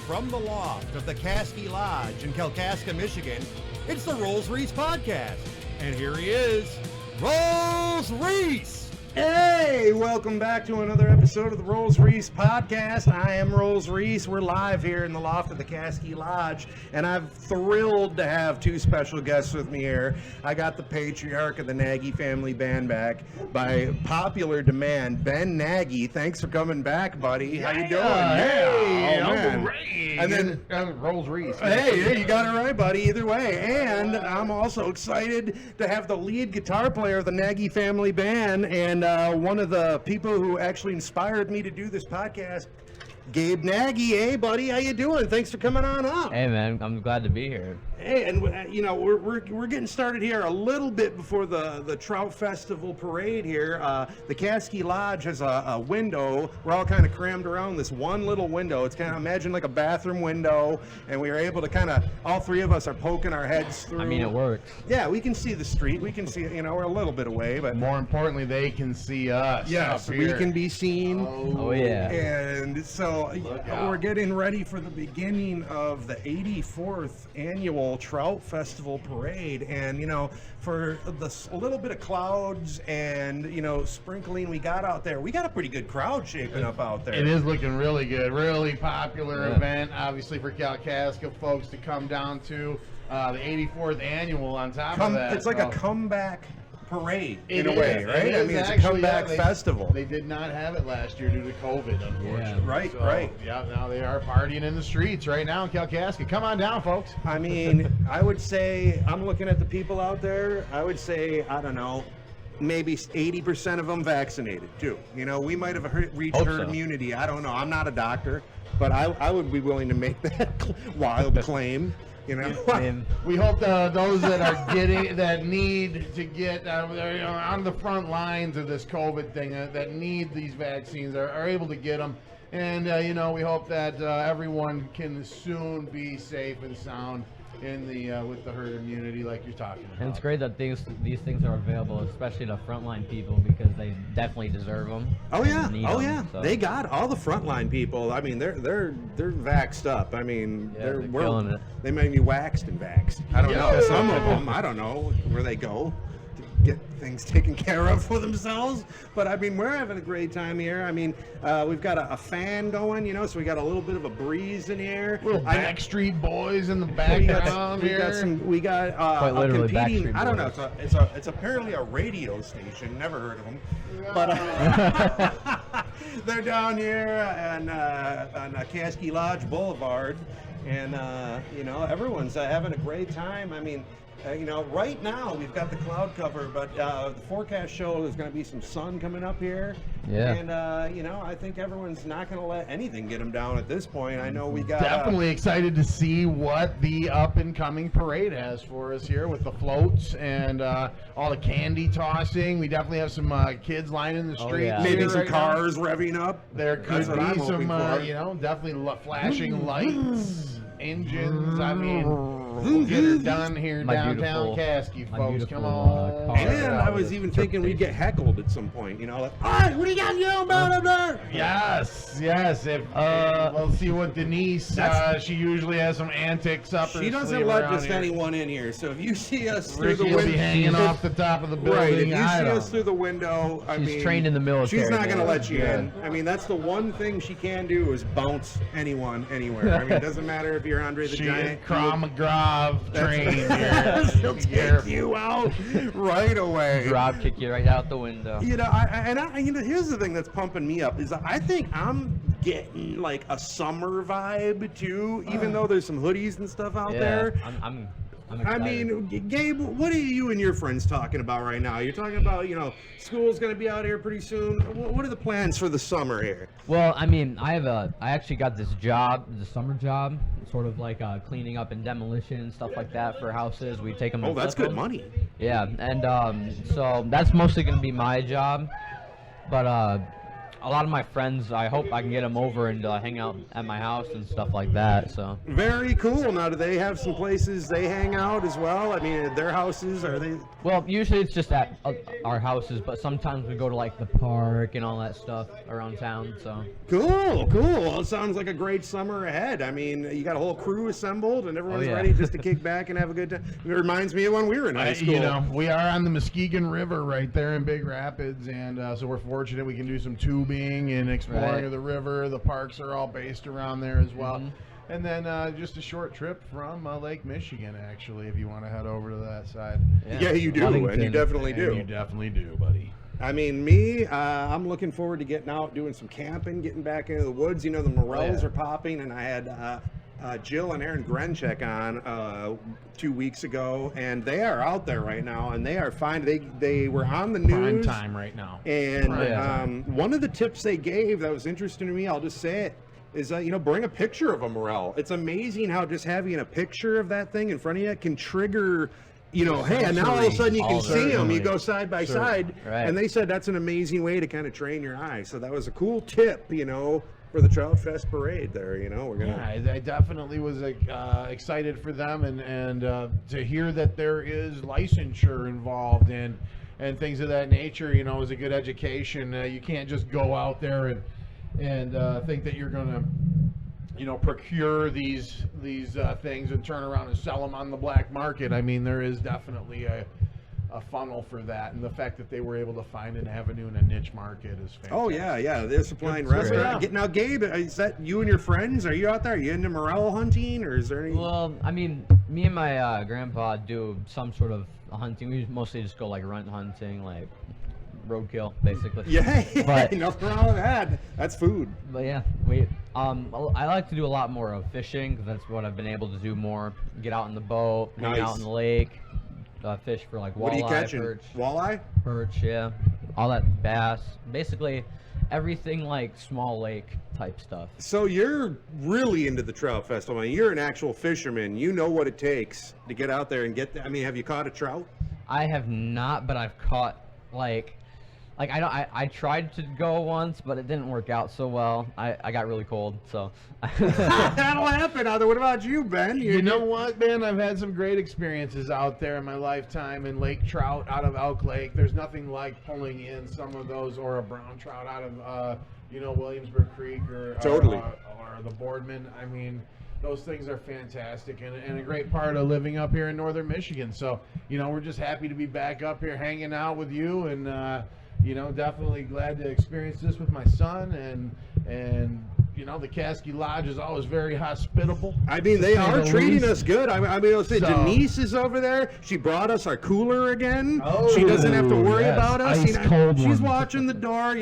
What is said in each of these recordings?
from the loft of the Caskey Lodge in Kalkaska, Michigan, it's the Rollsreece podcast. And here he is, Rollsreece! Hey, welcome back to another episode of the Rollsreece podcast. I am Rollsreece. We're live here in the loft of the Caskey Lodge, and I'm thrilled to have two special guests with me here. I got the patriarch of the Nagy family band back by popular demand, Ben Nagy. Thanks for coming back, buddy. How you doing? Hey, oh, man. great. And then Rollsreece. Hey, you got it right, buddy. Either way. And I'm also excited to have the lead guitar player of the Nagy family band and one of the people who actually inspired me to do this podcast, Gabe Nagy. Hey, buddy, how you doing? Thanks for coming on up. Hey, man, I'm glad to be here. Hey, and we're getting started here a little bit before the Trout Festival parade here. The Caskey Lodge has a window. We're all kind of crammed around this one little window. It's kind of, imagine like a bathroom window, and we were able to kind of, all three of us are poking our heads through. I mean, it works. Yeah, we can see the street. We can see, we're a little bit away, but More importantly, they can see us. yes, up we here. can be seen. Oh, yeah. And so out. we're getting ready for the beginning of the 84th annual Trout Festival parade. And, for a little bit of clouds and, sprinkling we got out there, we got a pretty good crowd shaping up out there. It is looking really good. Really popular event, obviously, for Kalkaska folks to come down to. The 84th annual on top of that. It's like a comeback parade in It a way, is. right? It I is mean, it's a actually, comeback festival. They did not have it last year due to COVID, unfortunately. Right, So, right. Yeah, now they are partying in the streets right now in Kalkaska. Come on down, folks. I mean, I would say, I'm looking at the people out there, I would say, I don't know, maybe 80% of them vaccinated too. We might have reached Hope herd so. immunity. I don't know. I'm not a doctor, but I would be willing to make that wild claim. We hope those that are that need to get on the front lines of this COVID thing, that need these vaccines, are able to get them. And, we hope that everyone can soon be safe and sound in with the herd immunity like you're talking about. And it's great that these things are available, especially to frontline people, because they definitely deserve them. Oh yeah, Need oh 'em, yeah. so. They got all the frontline people. I mean, they're vaxxed up. I mean, Yeah, they're killing it. They may be waxed and vaxxed. I don't know. Some of them, I don't know where they go to get things taken care of for themselves. But I mean, we're having a great time here. I mean, we've got a fan going, so we got a little bit of a breeze in here. Little Backstreet Boys in the background here. We got Quite a literally competing. Backstreet I don't know. Boys. It's apparently a radio station. Never heard of them, but they're down here on Caskey Lodge Boulevard, and everyone's having a great time. I mean. Right now we've got the cloud cover, but the forecast show there's going to be some sun coming up here. Yeah. And, I think everyone's not going to let anything get them down at this point. I know we got... Definitely excited to see what the up-and-coming parade has for us here with the floats and all the candy tossing. We definitely have some kids lining the streets. yeah. maybe here some right now. cars revving up. There That's could what I'm be hoping some, for. definitely flashing lights, engines. I mean, we'll get her done here My downtown beautiful- Caskey, my folks. beautiful, Come on. car. check it And out. I was even thinking we'd get heckled at some point, like, "Hey, what do you got yelling about up there?" Yes. If we'll see what Denise. She usually has some antics up her She doesn't sleeve let around just here. anyone in here. So if you see us through Ricky the will window, be hanging off the top of the building. right? If you I see don't us through the window, I She's mean, trained in the military, She's not going to man. let you Yeah. in. I mean, that's the one thing she can do is bounce anyone anywhere. I mean, it doesn't matter if you're Andre the She Giant. is Krav Maga trained here. She'll take you out right away. Drop kick you right out the window. Here's the thing that's pumping me up is I think I'm getting like a summer vibe too, even though there's some hoodies and stuff out Yeah, there. I'm I excited. mean, Gabe, what are you and your friends talking about right now? You're talking about, school's going to be out here pretty soon. What are the plans for the summer here? Well, I mean, I actually got this job, the summer job, sort of like cleaning up and demolition and stuff like that for houses. We take them. Oh, and that's flip good 'em. money. Yeah, and so that's mostly going to be my job, but a lot of my friends, I hope I can get them over and hang out at my house and stuff like that. So Very cool. Now, do they have some places they hang out as well? I mean, their houses, are they? well, usually it's just at our houses, but sometimes we go to like the park and all that stuff around town. So Cool, cool. Well, it sounds like a great summer ahead. I mean, you got a whole crew assembled and everyone's yeah. ready just to kick back and have a good time. It reminds me of when we were in high school. You know, we are on the Muskegon River right there in Big Rapids, and so we're fortunate we can do some tubing and exploring of the river. The parks are all based around there as well. And then just a short trip from Lake Michigan, actually, if you want to head over to that side. Yeah, you do, and you definitely do. You definitely do, buddy. I mean, me, I'm looking forward to getting out, doing some camping, getting back into the woods. You know, the morels are popping, and I had Jill and Aaron Grencheck on 2 weeks ago, and they are out there right now, and they are fine. They were on the news. Prime time right now. And one of the tips they gave that was interesting to me, I'll just say it, is bring a picture of a morel. It's amazing how just having a picture of that thing in front of you can trigger, hey, and now all of a sudden you can see them. You go side by side, and they said that's an amazing way to kind of train your eye. So that was a cool tip, for the Trout Fest parade there. We're gonna. Yeah, I definitely was excited for them, and to hear that there is licensure involved and things of that nature. Is a good education. You can't just go out there and think that you're gonna procure these things and turn around and sell them on the black market. I mean, there is definitely a funnel for that, and the fact that they were able to find an avenue in a niche market is fantastic. Oh yeah, they're supplying restaurants. Now, Gabe, is that you and your friends? Are you out there? Are you into morel hunting, or is there any? well, I mean, me and my grandpa do some sort of hunting. We mostly just go like runt hunting, like roadkill, basically. Yeah, But- nothing wrong with that. That's food. But yeah, I like to do a lot more of fishing, 'cause that's what I've been able to do more. Get out in the boat, hang out in the lake, fish for like walleye, What are you catching? perch, Walleye? yeah, all that bass, basically everything like small lake type stuff. So you're really into the Trout Festival. I mean, you're an actual fisherman. You know what it takes to get out there and get. I mean, have you caught a trout? I have not, but I've caught like I tried to go once, but it didn't work out so well. I got really cold, so. That'll happen. What about you, Ben? You know what, man? I've had some great experiences out there in my lifetime in lake trout out of Elk Lake. There's nothing like pulling in some of those, or a brown trout out of Williamsburg Creek or the Boardman. I mean, those things are fantastic and a great part of living up here in northern Michigan. So, we're just happy to be back up here hanging out with you, and definitely glad to experience this with my son, and the Caskey Lodge is always very hospitable. I mean, they are treating us good. I mean, I'll say Denise is over there. She brought us our cooler again. She doesn't have to worry about us. Ice cold she's one. watching the door.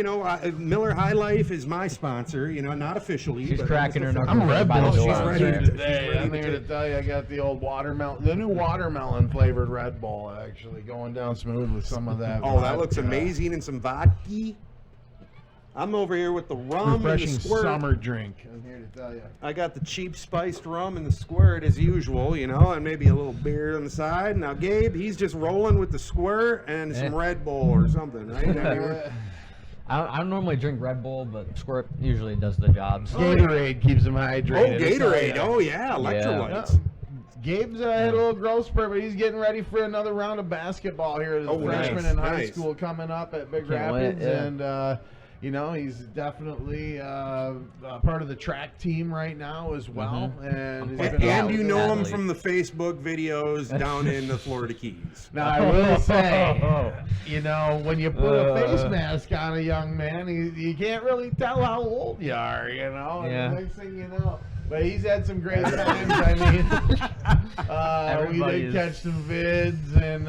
Miller High Life is my sponsor. Not officially. She's but cracking her knuckles. I'm Red by the Bull. door. She's ready Today, I'm here to tell you, I got the old the new watermelon flavored Red Bull, actually going down smooth with some of that. Oh, that looks amazing, and some vodka. I'm over here with the rum and the Refreshing squirt. summer drink. I'm here to tell you. I got the cheap spiced rum and the squirt as usual, and maybe a little beer on the side. Now Gabe, he's just rolling with the squirt and some Red Bull or something, right? I don't normally drink Red Bull, but Squirt usually does the job. So. Gatorade keeps him hydrated. Oh, Gatorade. Oh, yeah. Electrolytes. Gabe's had a little growth spurt, but he's getting ready for another round of basketball here as a freshman in high school coming up at Big Rapids. And, he's definitely part of the track team right now as well. And you know him from the Facebook videos down in the Florida Keys. Now, I will say, when you put a face mask on a young man, you can't really tell how old you are, And the next thing you know. But he's had some great times. I mean, we did catch some vids, and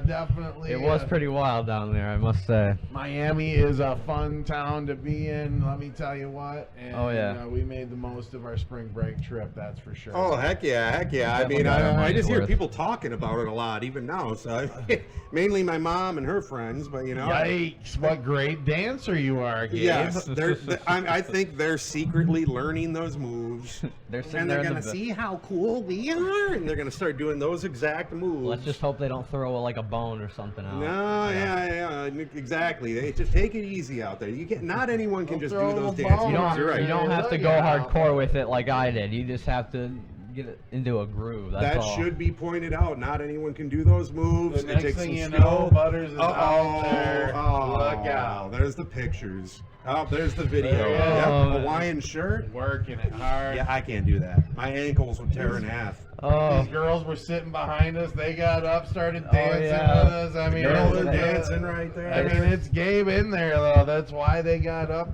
definitely. It was pretty wild down there, I must say. Miami is a fun town to be in, let me tell you what. And, we made the most of our spring break trip, that's for sure. Oh, heck yeah. I mean, I just hear people talking about it a lot, even now. So, mainly my mom and her friends, but, Yikes, what great dancer you are, Gabe. Yes, I think they're secretly learning those moves. They're sitting And there they're in going to the see how cool we are, and they're going to start doing those exact moves. Let's just hope they don't throw like a bone or something out. No, yeah, exactly. They just take it easy out there. You can't. Not anyone can just do throw those a dances. bone. You don't, You're right. you don't have to go hardcore with it like I did. You just have to get it into a groove. That's That all. should be pointed out. Not anyone can do those moves. The It next takes thing some you skill. know, Butters is out there. Oh, Look out. There's the pictures. Oh, there's the video. There you Yep, go. Hawaiian shirt. Working it hard. Yeah, I can't do that. My ankles would tear in half. Oh, These girls were sitting behind us. They got up, started Oh, dancing yeah. with us. I mean, Girls it are was, dancing right there. I mean, it's Gabe in there though. That's why they got up,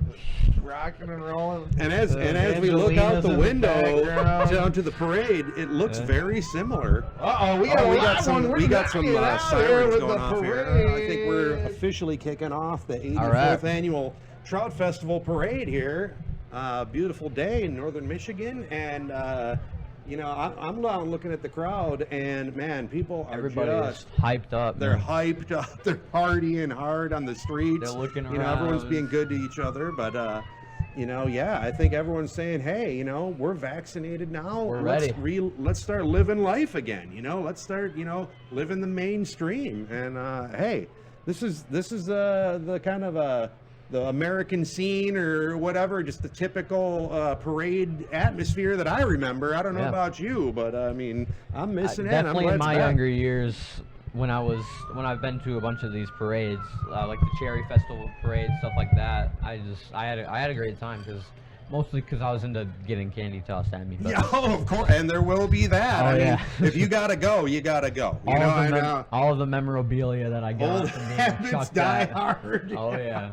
rocking and rolling. And as we look out Angelina's the in window background. down to the parade, it looks very similar. Uh-oh, we got some sirens going off here. I parade. think we're officially kicking off the 84th All right. annual Trout Festival parade here. Beautiful day in northern Michigan, and I'm down looking at the crowd, and man, people are everybody is just hyped up. they're man. hyped up. They're partying hard on the streets. They're looking Everyone's around. being good to each other, but I think everyone's saying, hey, we're vaccinated now. We're let's ready. Let's start living life again. Let's start, living the mainstream. And hey, this is the kind of the American scene or whatever, just the typical parade atmosphere that I remember. I don't know Yeah. about you, but I mean, I'm missing it. I'm Definitely glad in it's my back. younger years, when I've been to a bunch of these parades, like the Cherry Festival parade, stuff like that. I had a great time mostly because I was into getting candy tossed at me. But Yeah, of course, and there will be that. Oh, I mean, yeah. if you gotta go, you gotta go. all of the memorabilia that I got Old from being habits chucked die at. hard. Oh yeah.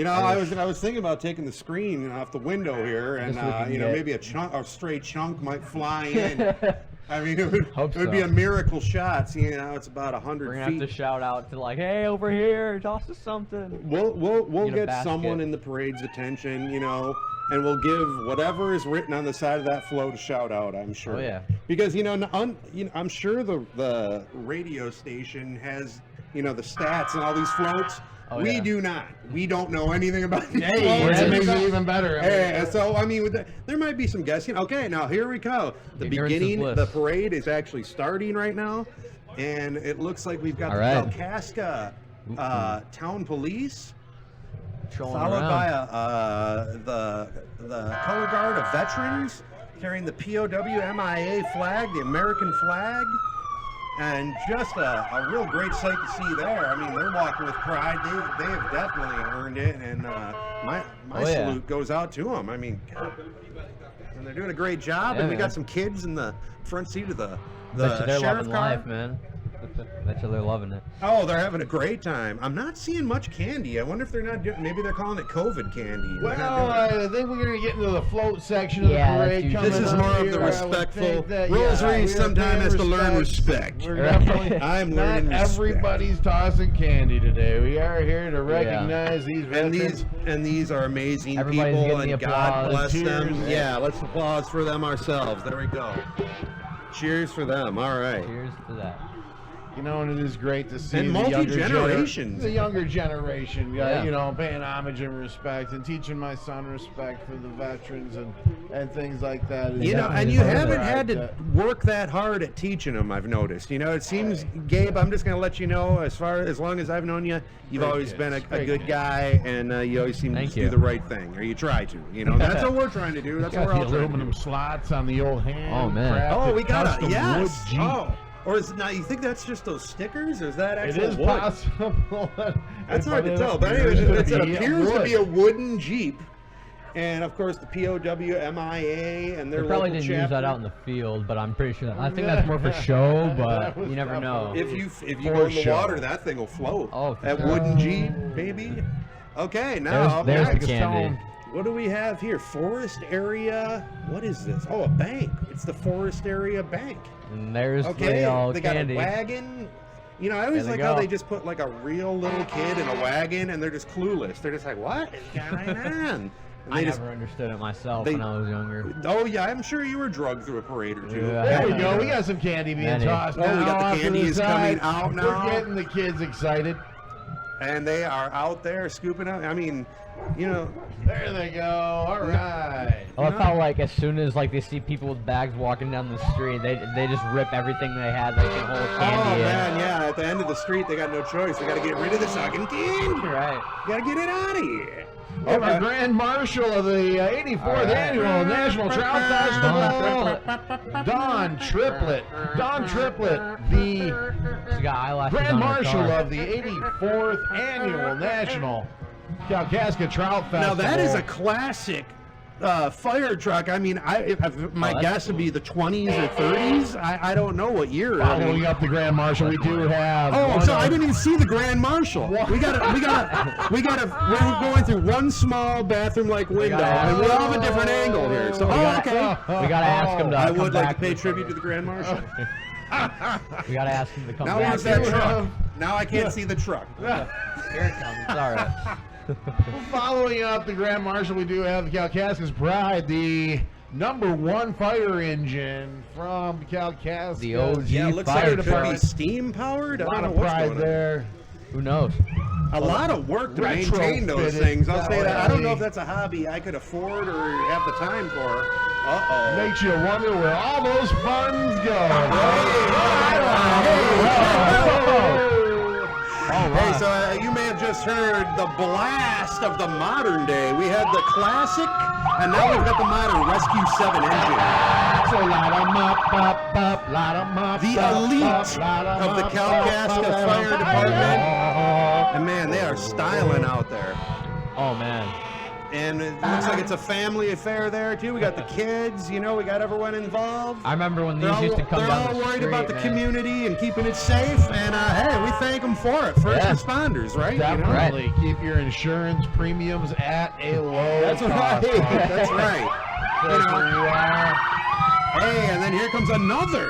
I was thinking about taking the screen off the window here, and Just looking at- maybe a stray chunk might fly in. I mean, it Hope would be so. a miracle shot. Seeing it's about 100 We're gonna feet. have to shout out to like, hey, over here, toss us something. We'll Get a get basket. someone in the parade's attention, and we'll give whatever is written on the side of that float a shout out. I'm sure. Oh, yeah. Because I'm sure the radio station has the stats and all these floats. Oh, We yeah. do not. We don't know anything about these Hey, floats. that makes it even better. Yeah, so I mean, there might be some guessing. Okay, now here we go. The Ignorance is beginning, bliss. the parade is actually starting right now, and it looks like we've got All the right. Kalkaska town police, Trolling followed around. by the color guard of veterans carrying the POW MIA flag, the American flag. And just a real great sight to see there. I mean, they're walking with pride. They have definitely earned it, and my Oh, yeah. salute goes out to them. I mean, God. And they're doing a great job. Yeah, and we man. got some kids in the front seat of the Bet you they're sheriff loving car. life, man. Bet you they're loving it. Oh, they're having a great time. I'm not seeing much candy. I wonder if they're not doing. Maybe they're calling it COVID candy. They're not Well, doing it. I think we're going to get into the float section of Yeah, the that's parade usually- coming This is up more of here. the I would respectful. think that, Rollsreece we are sometime paying has to learn respect. We're definitely I'm not learning respect. everybody's tossing candy today. We are here to recognize these And veterans. these are amazing Everybody's people, getting and the God applause. bless them. Cheers. Yeah, let's applause for them ourselves. There we go. Cheers for them. All right. Cheers to that. And it is great to see And the younger multi-generations. the younger generation, Yeah. paying homage and respect, and teaching my son respect for the veterans and things like that. And you definitely haven't had to work that hard at teaching them. I've noticed. It seems, Gabe. I'm just gonna let you know. As long as I've known you, you've Great always kids. been a Great good kids. guy, and you always seem to Thank just you. do the right thing, or you try to. That's what we're trying to do. That's what Got we're the all trying to do. aluminum slots on the old hand. Oh, man. Oh, we got custom a yes. wood Jeep. Oh, or is it not? You think that's just those stickers, or is that It actual is wood? possible. That's hard to tell, but appears anyway, to it be appears to wood. be a wooden Jeep, and of course the POW MIA and their They probably local didn't chapter. use that out in the field, but I'm pretty sure I think that's more for show, but That was you never know. definitely- If you For go in the show. water, that thing will float. Oh, for that sure. wooden Jeep, baby. Okay, now There's the next, candy. what do we have here? Forest area. What is this? Oh, a bank. It's the Forest Area Bank. And there's Okay, the all they got candy. a wagon. I always There like they how go. they just put like a real little kid in a wagon, and they're just clueless. They're just like, "What is going on?" And I they just, never understood it myself they- when I was younger. oh yeah, I'm sure you were drugged through a parade or two. Yeah. There we go. We got some candy being Many. tossed. Oh, we got now the off to candy is side. coming out now. We're getting the kids excited. And they are out there scooping out. I mean, you know. There they go. All right. I love how, like, as soon as, like, they see people with bags walking down the street, they just rip everything they had that can hold candy in. Man, yeah. At the end of the street, they got no choice. They got to get rid of the sucking candy. Right. Got to get it out of here. We have our Grand Marshal of the 84th Annual National Trout Festival, Don Triplett. Don Triplett, the She got eyelashes Grand on her Marshal car. of the 84th Annual National Kalkaska Trout Festival. Now, that is a classic fire truck. I mean, my guess would be the 20s or 30s. I don't know what year. Following up the Grand Marshal, we do have. Oh, so I didn't even see the Grand Marshal. We're going through one small bathroom-like window, and we all have a different angle here. So, okay. We gotta ask him to I come would like back to pay for tribute to the Grand Marshal. We gotta ask him to come Now back. where's that truck? Now I can't see the truck. Here it comes. It's all right. Following up the Grand Marshal, we do have the Kalkaska's Pride, the #1 fire engine from Kalkaska. The OG Yeah, it looks fire like it could be truck. steam powered. A lot of pride there. Who knows? A lot of work to maintain those Retrofitted. things. I'll say that. I don't know if Definitely. that's a hobby I could afford or have the time for. Uh-oh. Makes you wonder where all those funds go. Hey, so you may have just heard the blast of the modern day. We had the classic, and now we've got the modern Rescue 7 engine. So light 'em up, light 'em up. The elite of the Kalkaska Fire Department. And man, they are styling out there. Oh man. And it looks like it's a family affair there too. We got the kids, you know, we got everyone involved. I remember when these used to come They're down all the worried street, about the man. community and keeping it safe. And hey, we thank them for it. First Yeah. responders, right? You know? Definitely keep your insurance premiums at a low That's cost. right. That's right. That's where you are. Hey, and then here comes another.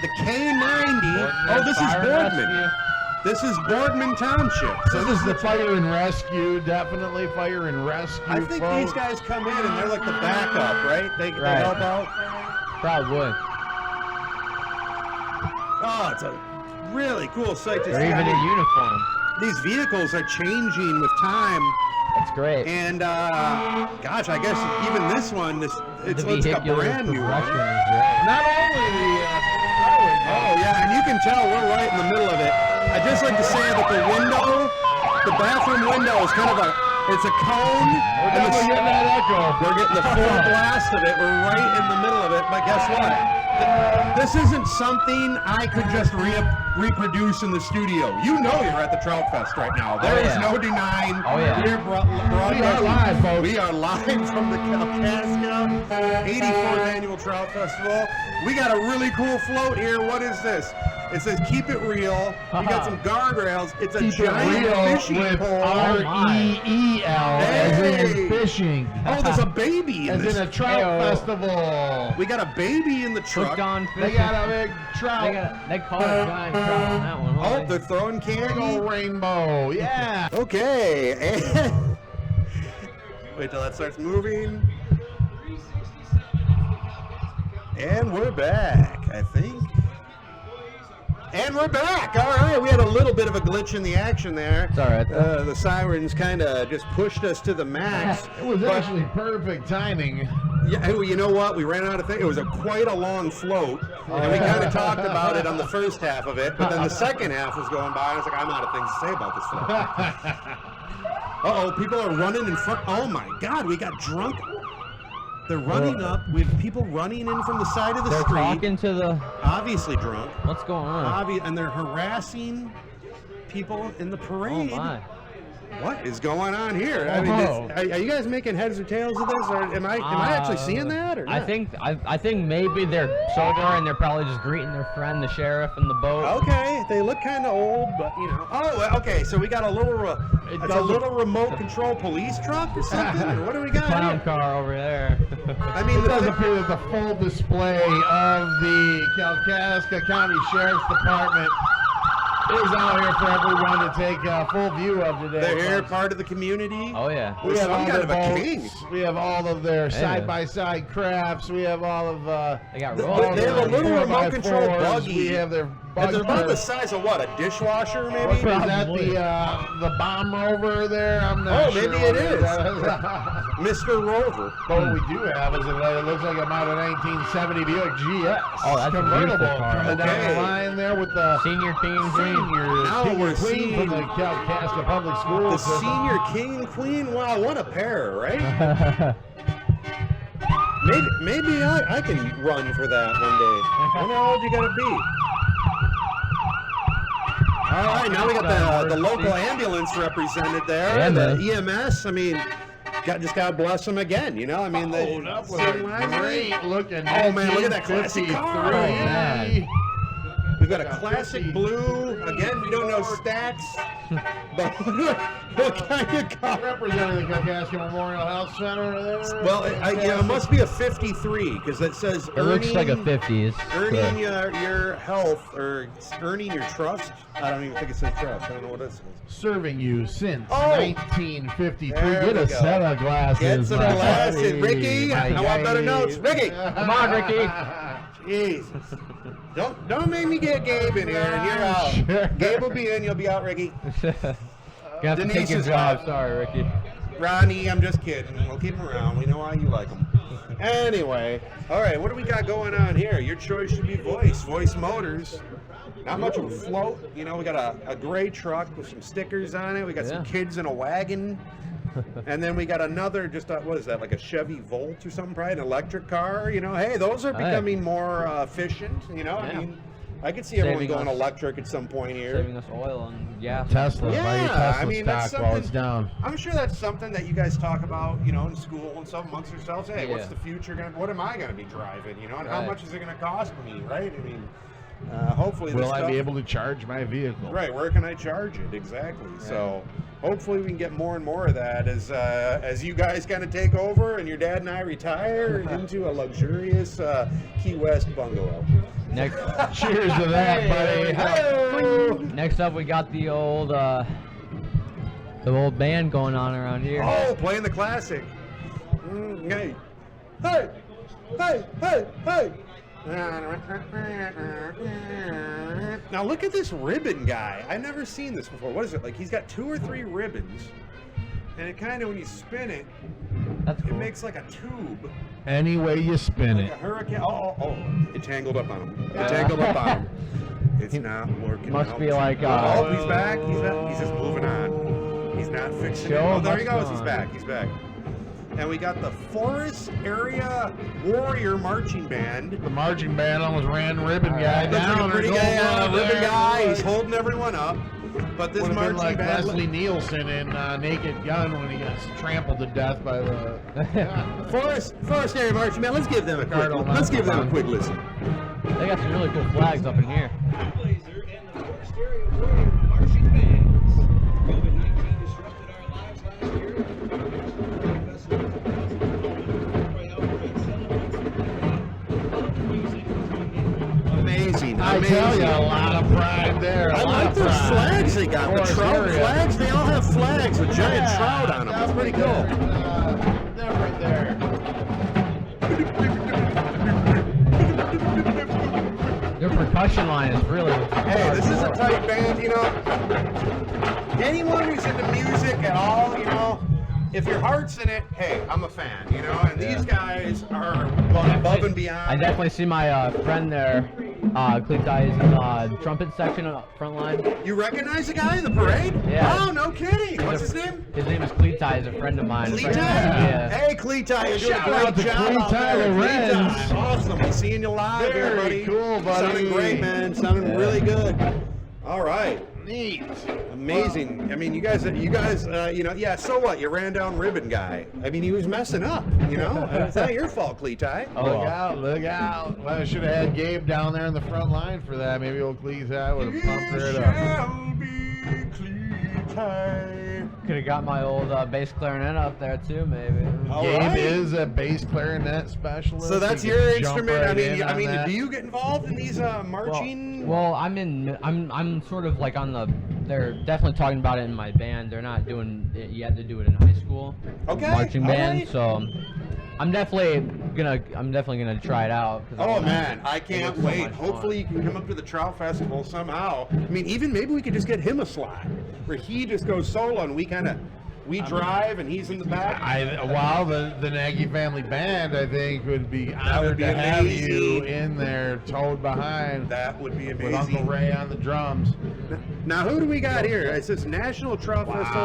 The K90. Oh, this is Fire Boardman. rescue. This is Boardman Township. So this is the fire and rescue, definitely fire and rescue. I think folks. these guys come in and they're like the backup, right? They Right. help out. Probably. Oh, it's a really cool sight to Or see. even in uniform. These vehicles are changing with time, That's great. and gosh, I guess even this one, it The looks like a vehicular brand new progression one. is great. Not only the Oh yeah, and you can tell we're right in the middle of it. I just like to say that the bathroom window is kind of it's a cone, and definitely getting that echo. we're getting the full blast of it. We're right in the middle of it, but guess what? This isn't something I could just reproduce in the studio. You know you're at the Trout Fest right now. There is yeah. no denying. Oh, yeah. We're We are live, folks. We are live from the Kalkaska 84th Annual Trout Festival. We got a really cool float here. What is this? It says "Keep it real." We got some guardrails. It's a Keep it giant real fishing with pole. R-E-E-L, as Hey. in fishing. Oh, there's a baby in As this. in a trout Hey-o. festival. We got a baby in the truck. Hooked on They fishing. got a big trout. They caught a giant trout on that one. Oh, Holy. they're throwing Big candy. old rainbow. Yeah. Okay. And wait till that starts moving. And we're back, I think. And we're back. All right, we had a little bit of a glitch in the action there. It's all right. The sirens kind of just pushed us to the max. It was But- actually perfect timing. Yeah, hey, well, you know what? We ran out of things. It was quite a long float, and we kind of talked about it on the first half of it, but then the second half was going by, and I was like, I'm out of things to say about this float. Uh-oh, people are running in front. Oh, my God, we got drunk. They're running up with people running in from the side of the They're street, talking to the. obviously drunk, What's going on? and they're harassing people in the Oh parade. my. What is going on here? I mean, Oh. are you guys making heads or tails of this, or am I actually seeing that? Or I not? think maybe they're sober and they're probably just greeting their friend, the sheriff, in the boat. Okay, they look kind of old, but you know. Oh, okay. So we got a little, it's a little remote control police truck or something. Or what do we got Clown here? car over there. I mean, It does appear that the full display of the Kalkaska County Sheriff's Department is out here for everyone to take a full view of today. they're here, folks. part of the community. Oh yeah. We There's have some all kind their of a king. boats. We have all of their Yeah. side-by-side crafts. We have all of They got They rollers. have a little remote 4x4s. control buggy. We have their It's about the size of what, a dishwasher maybe? Is that the bomb rover there? I'm not sure. Maybe it is. Mr. Rover. But what we do have is it looks like about a 1970 Buick GS. Oh, that's a convertible beautiful car. coming down Okay. the line there with the Senior King and Queen. Now King we're and Queen seeing from the Kalkaska Public the Schools. senior king and queen. Wow, what a pair, right? Maybe I can run for that one day. I wonder how old you gotta be. All right, now we got the local ambulance represented there. Yeah, the man. EMS. I mean, just gotta bless them again. You know, I mean, Hold up with a great looking. Oh man, look at that classic car. 1953. We've got a classic blue. Again, we don't know stats, but what kind of car? Representing the Kalkaska Memorial Health Center there. Well, it must be a 53 because it says It looks like a 50s. earning your health or earning your trust. I don't even think it says trust. I don't know what it says. Serving you since Oh! 1953. There Get we a go. set of glasses. Get some my glasses, buddy, Ricky. my I want better guy. notes, Ricky. Come on, Ricky. Jesus. Don't make me get Gabe in here and you're out. Sure. Gabe will be in, you'll be out, Ricky. You have to Denise take your is job. out. Sorry, Ricky. Ronnie, I'm just kidding. We'll keep him around. We know how you like him. Anyway, all right, what do we got going on here? Your choice should be Voice Motors. Not much of a float. You know, we got a gray truck with some stickers on it. We got some Yeah. kids in a wagon. And then we got another, what is that, like a Chevy Volt or something, probably an electric car. You know, hey, those are Hey. becoming more efficient. You know, I Yeah. mean, I could see everyone Saving going us. electric at some point here. Saving us oil and gas. Tesla. Buy your Yeah, Tesla I mean, that's stock while it's something- down. I'm sure that's something that you guys talk about, you know, in school and stuff amongst yourselves. Hey, what's Yeah. the future gonna? What am I gonna be driving? You know, and how Right. much is it gonna cost me? Right? I mean, hopefully, this Will I stuff, be able to charge my vehicle? Right? Where can I charge it exactly? So, hopefully, we can get more and more of that as you guys kind of take over and your dad and I retire into a luxurious Key West bungalow. Next, Cheers to that, buddy. Hey-o. next up, we got the old band going on around here. Oh, playing the classic. Hey, hey, hey, hey, hey. Now look at this ribbon guy. I've never seen this before. What is it? Like he's got 2 or 3 ribbons, and it kind of, when you spin it, That's it cool. makes like a tube, Any way you spin like it. a hurricane. Oh! It tangled up on him. It tangled up on him. It's not working. Must out. be like, oh, he's back. He's just moving on. He's not fixing it. Show Oh, there he must goes. He's go back. He's back. And we got the Forest Area Warrior Marching Band. The marching band almost ran ribbon guy Looks like down. a pretty There's guy, no one ribbon there. guy. He's holding everyone up. But this Would have been marching like band. Leslie Nielsen in Naked Gun when he got trampled to death by the. Forest Area Marching Band. Let's give them a quick. Cardinal Let's give them a Mountain. quick listen. They got some really cool flags up in here. Blazer and the Forest Area Warrior Marching Bands. COVID-19 disrupted our lives last year. The festival of 2020 outbreak celebrates the freedom of music as we get Amazing. I tell you, a lot of pride there. I like those flags they got. The Forest trout Area. flags. They all have flags with giant trout on them. That's pretty cool. Different there. Their percussion line is really. Hey, this is a tight band, you know. Anyone who's into music at all, you know, if your heart's in it, hey, I'm a fan, you know. And these guys are above and I beyond. definitely see my friend there, Cleetai, is in the trumpet section up front line. You recognize the guy in the parade? Yeah. Oh, no kidding. What's his name? His name is Cleetai. He's a friend of mine. Cleetai? Yeah. Hey, Cleetai, you're doing Shout a out great to job out Cleetai there. Lorenz. Cleetai, awesome. We're seeing you live here, Very buddy. cool, buddy. Sounding great, man. Sounding really good. All right. Neat. Amazing. I mean, you guys, you know, yeah, so what? You ran down ribbon guy. I mean, he was messing up, you know? It's not your fault, Cleetai. Oh, Look well. out, look out. Well, I should have had Gabe down there in the front line for that. Maybe old Cleetai would have pumped it up. Shall be Cleetai. Could have got my old bass clarinet up there too, maybe. All Gabe right. is a bass clarinet specialist. So that's He your can jump instrument. right I mean, in on that. do you get involved in these marching? Well, I'm sort of like on the. They're definitely talking about it in my band. They're not doing it. You have to do it in high school. Okay, Marching all band. right. So I'm definitely I'm definitely gonna try it out. Oh man, I can't looks so wait. much Hopefully fun. you can come up to the Trout Festival somehow. I mean, even maybe we could just get him a slot where he just goes solo and we drive and he's in the back. While the Nagy family band, I think, would be honored be to have amazing. you in there, towed behind. That would be With Uncle amazing. Ray on the drums. Now, who do we got here? It says National Trout Festival.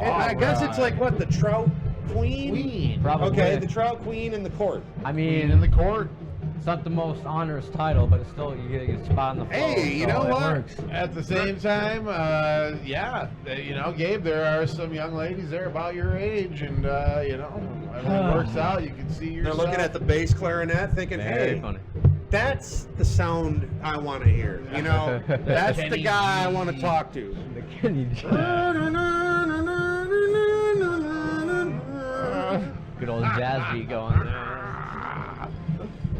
And I guess it's like what, the Trout Queen? Probably. Okay, the Trout Queen in the court. I In mean, the court. it's not the most onerous title, but it's still you get a spot in the flow. Hey, you so know it what? Works. At the same time, Gabe, there are some young ladies there about your age, and everything works out. You can see They're yourself. looking at the bass clarinet thinking, Very hey, funny. that's the sound I want to hear. You know, that's the Kenny guy I G. want to talk to. The Kenny G. Good old jazz beat going there.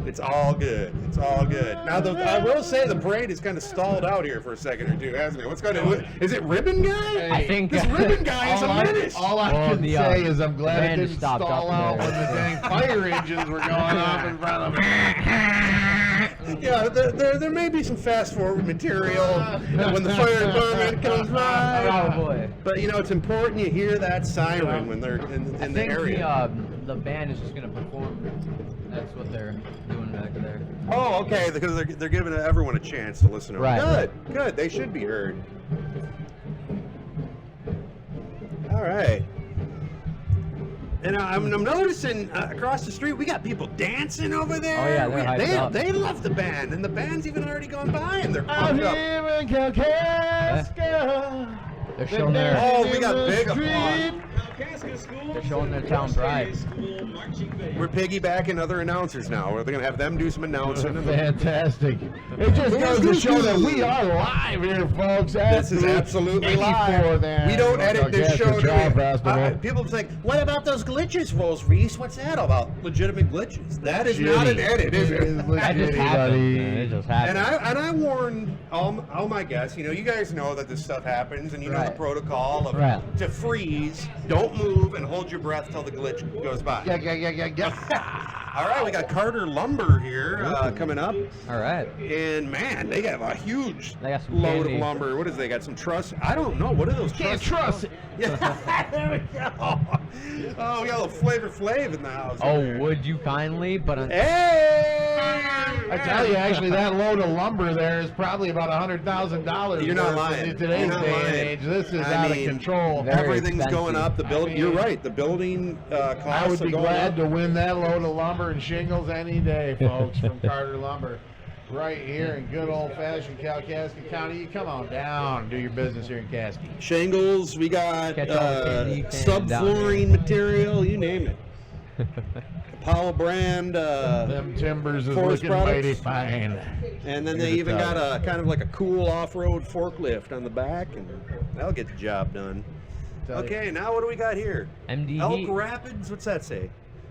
It's all good. It's all good. Now, I will say the parade is kind of stalled out here for a second or two, hasn't it? What's going on? Is it Ribbon Guy? I think This Ribbon Guy is a menace. All I Well, can the, say is I'm glad it band didn't stopped stall up out there. when the dang fire engines were going off in front of me. Yeah, there may be some fast forward material when the fire department comes by. Probably. But it's important you hear that siren when they're in I the think area. the band is just gonna perform. That's what they're doing back there. Oh, okay, because they're giving everyone a chance to listen to them. Right. Good. They should be heard. All right. And I'm noticing across the street we got people dancing over there. Oh, yeah, they're hyped up. They love the band, and the band's even already gone by, and they're I'm pumped up. here in Kalkaska. They're showing their Oh, we got big applause. Kalkaska School. They're showing their town pride. School marching band. We're piggybacking other announcers now. We're going to have them do some announcing. And Fantastic. It just goes to show that we are live here, folks. This is absolutely live. We don't edit this show. People think, what about those glitches, Rollsreece? What's that about? Legitimate glitches. That is not an edit, is it? That just happened. Man. It just happened. And I warned all my guests. You guys know that this stuff happens, and you know the Right. protocol of Right. to freeze, don't move, and hold your breath till the glitch goes by. Yeah. All right, we got Carter Lumber here coming up, All right. and man, they got a huge They got some load candy. of lumber. What is they got? Some truss? I don't know. What are those? Can't trusses? trust it. Yeah, there we go. Oh, we got a little Flavor Flav in the house. Oh, would you kindly? But Hey! I tell you, actually, that load of lumber there is probably about $100,000. You're not worth lying. In today's You're not day and lying. age, this is I out mean, of control. Very Everything's expensive. going up. The building. I mean- You're right. The building costs. I would are be going glad up. to win that load of lumber and shingles any day, folks, from Carter Lumber. Right here in good old-fashioned Kalkaska County. You come on down, do your business here in Kasky. Shingles. We got Catch all the candy you can subflooring material. You name it. Apollo brand. Them timbers is Forest looking products. mighty fine. And then they Here's even the got tub. a kind of like a cool off-road forklift on the back, and that'll get the job done. Tell you. Okay, now what do we got here? MD Elk Heat. Rapids. What's that say?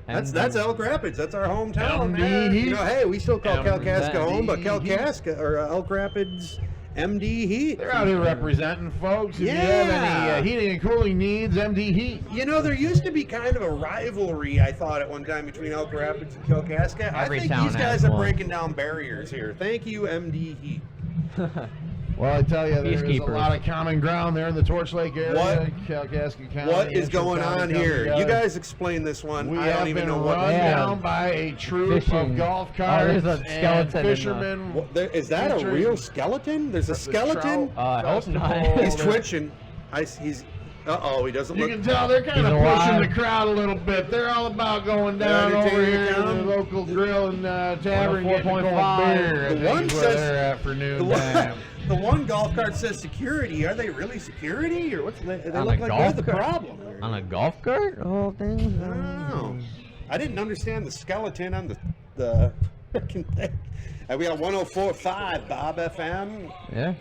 MD. That's Elk Rapids. That's our hometown. MD man. Heat. Hey, we still call Kalkaska MD home, but Heat. Kalkaska or Elk Rapids, MD Heat. They're out here representing, folks. If you have Yeah. any heating and cooling needs, MD Heat. There used to be kind of a rivalry, I thought, at one time between Elk Rapids and Kalkaska. Every I think town these has guys are one. breaking down barriers here. Thank you, MD Heat. Well, I tell you, there's a Peacekeepers. lot of common ground there in the Torch Lake area, What- Kalkaska County. What is Antrim going County on come here? You together. guys explain this one. We I have don't even been know what. run Yeah. down by a troop Fishing. of golf Oh, carts there's a skeleton in and the- fishermen. Is that a featuring real skeleton? There's a the skeleton. Trout I hope not. Festival. He's They're- twitching. He's. He doesn't You look. can tell they're kind of He's pushing alive. the crowd a little bit. They're all about going They're down over entertaining here the to town. the local grill and tavern, getting a cold 4.5. beer. I The think one is where says- they're at for noon The time. one golf cart says security. Are they really security, or what's? They On look a like golf they're the cart? problem. On a golf cart? Oh, things. Wow. I didn't understand the skeleton on the freaking thing. We got 104.5 Bob FM. Yeah.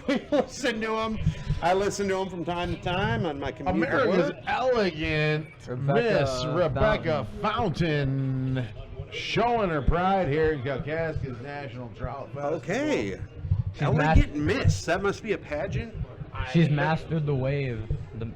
We listen to him. I listen to him from time to time on my commute to America's work. elegant Rebecca Miss Rebecca Fountain showing her pride here in Kalkaska's National Trout Festival. Okay. She's Elegant Miss. That must be a pageant. She's mastered the wave.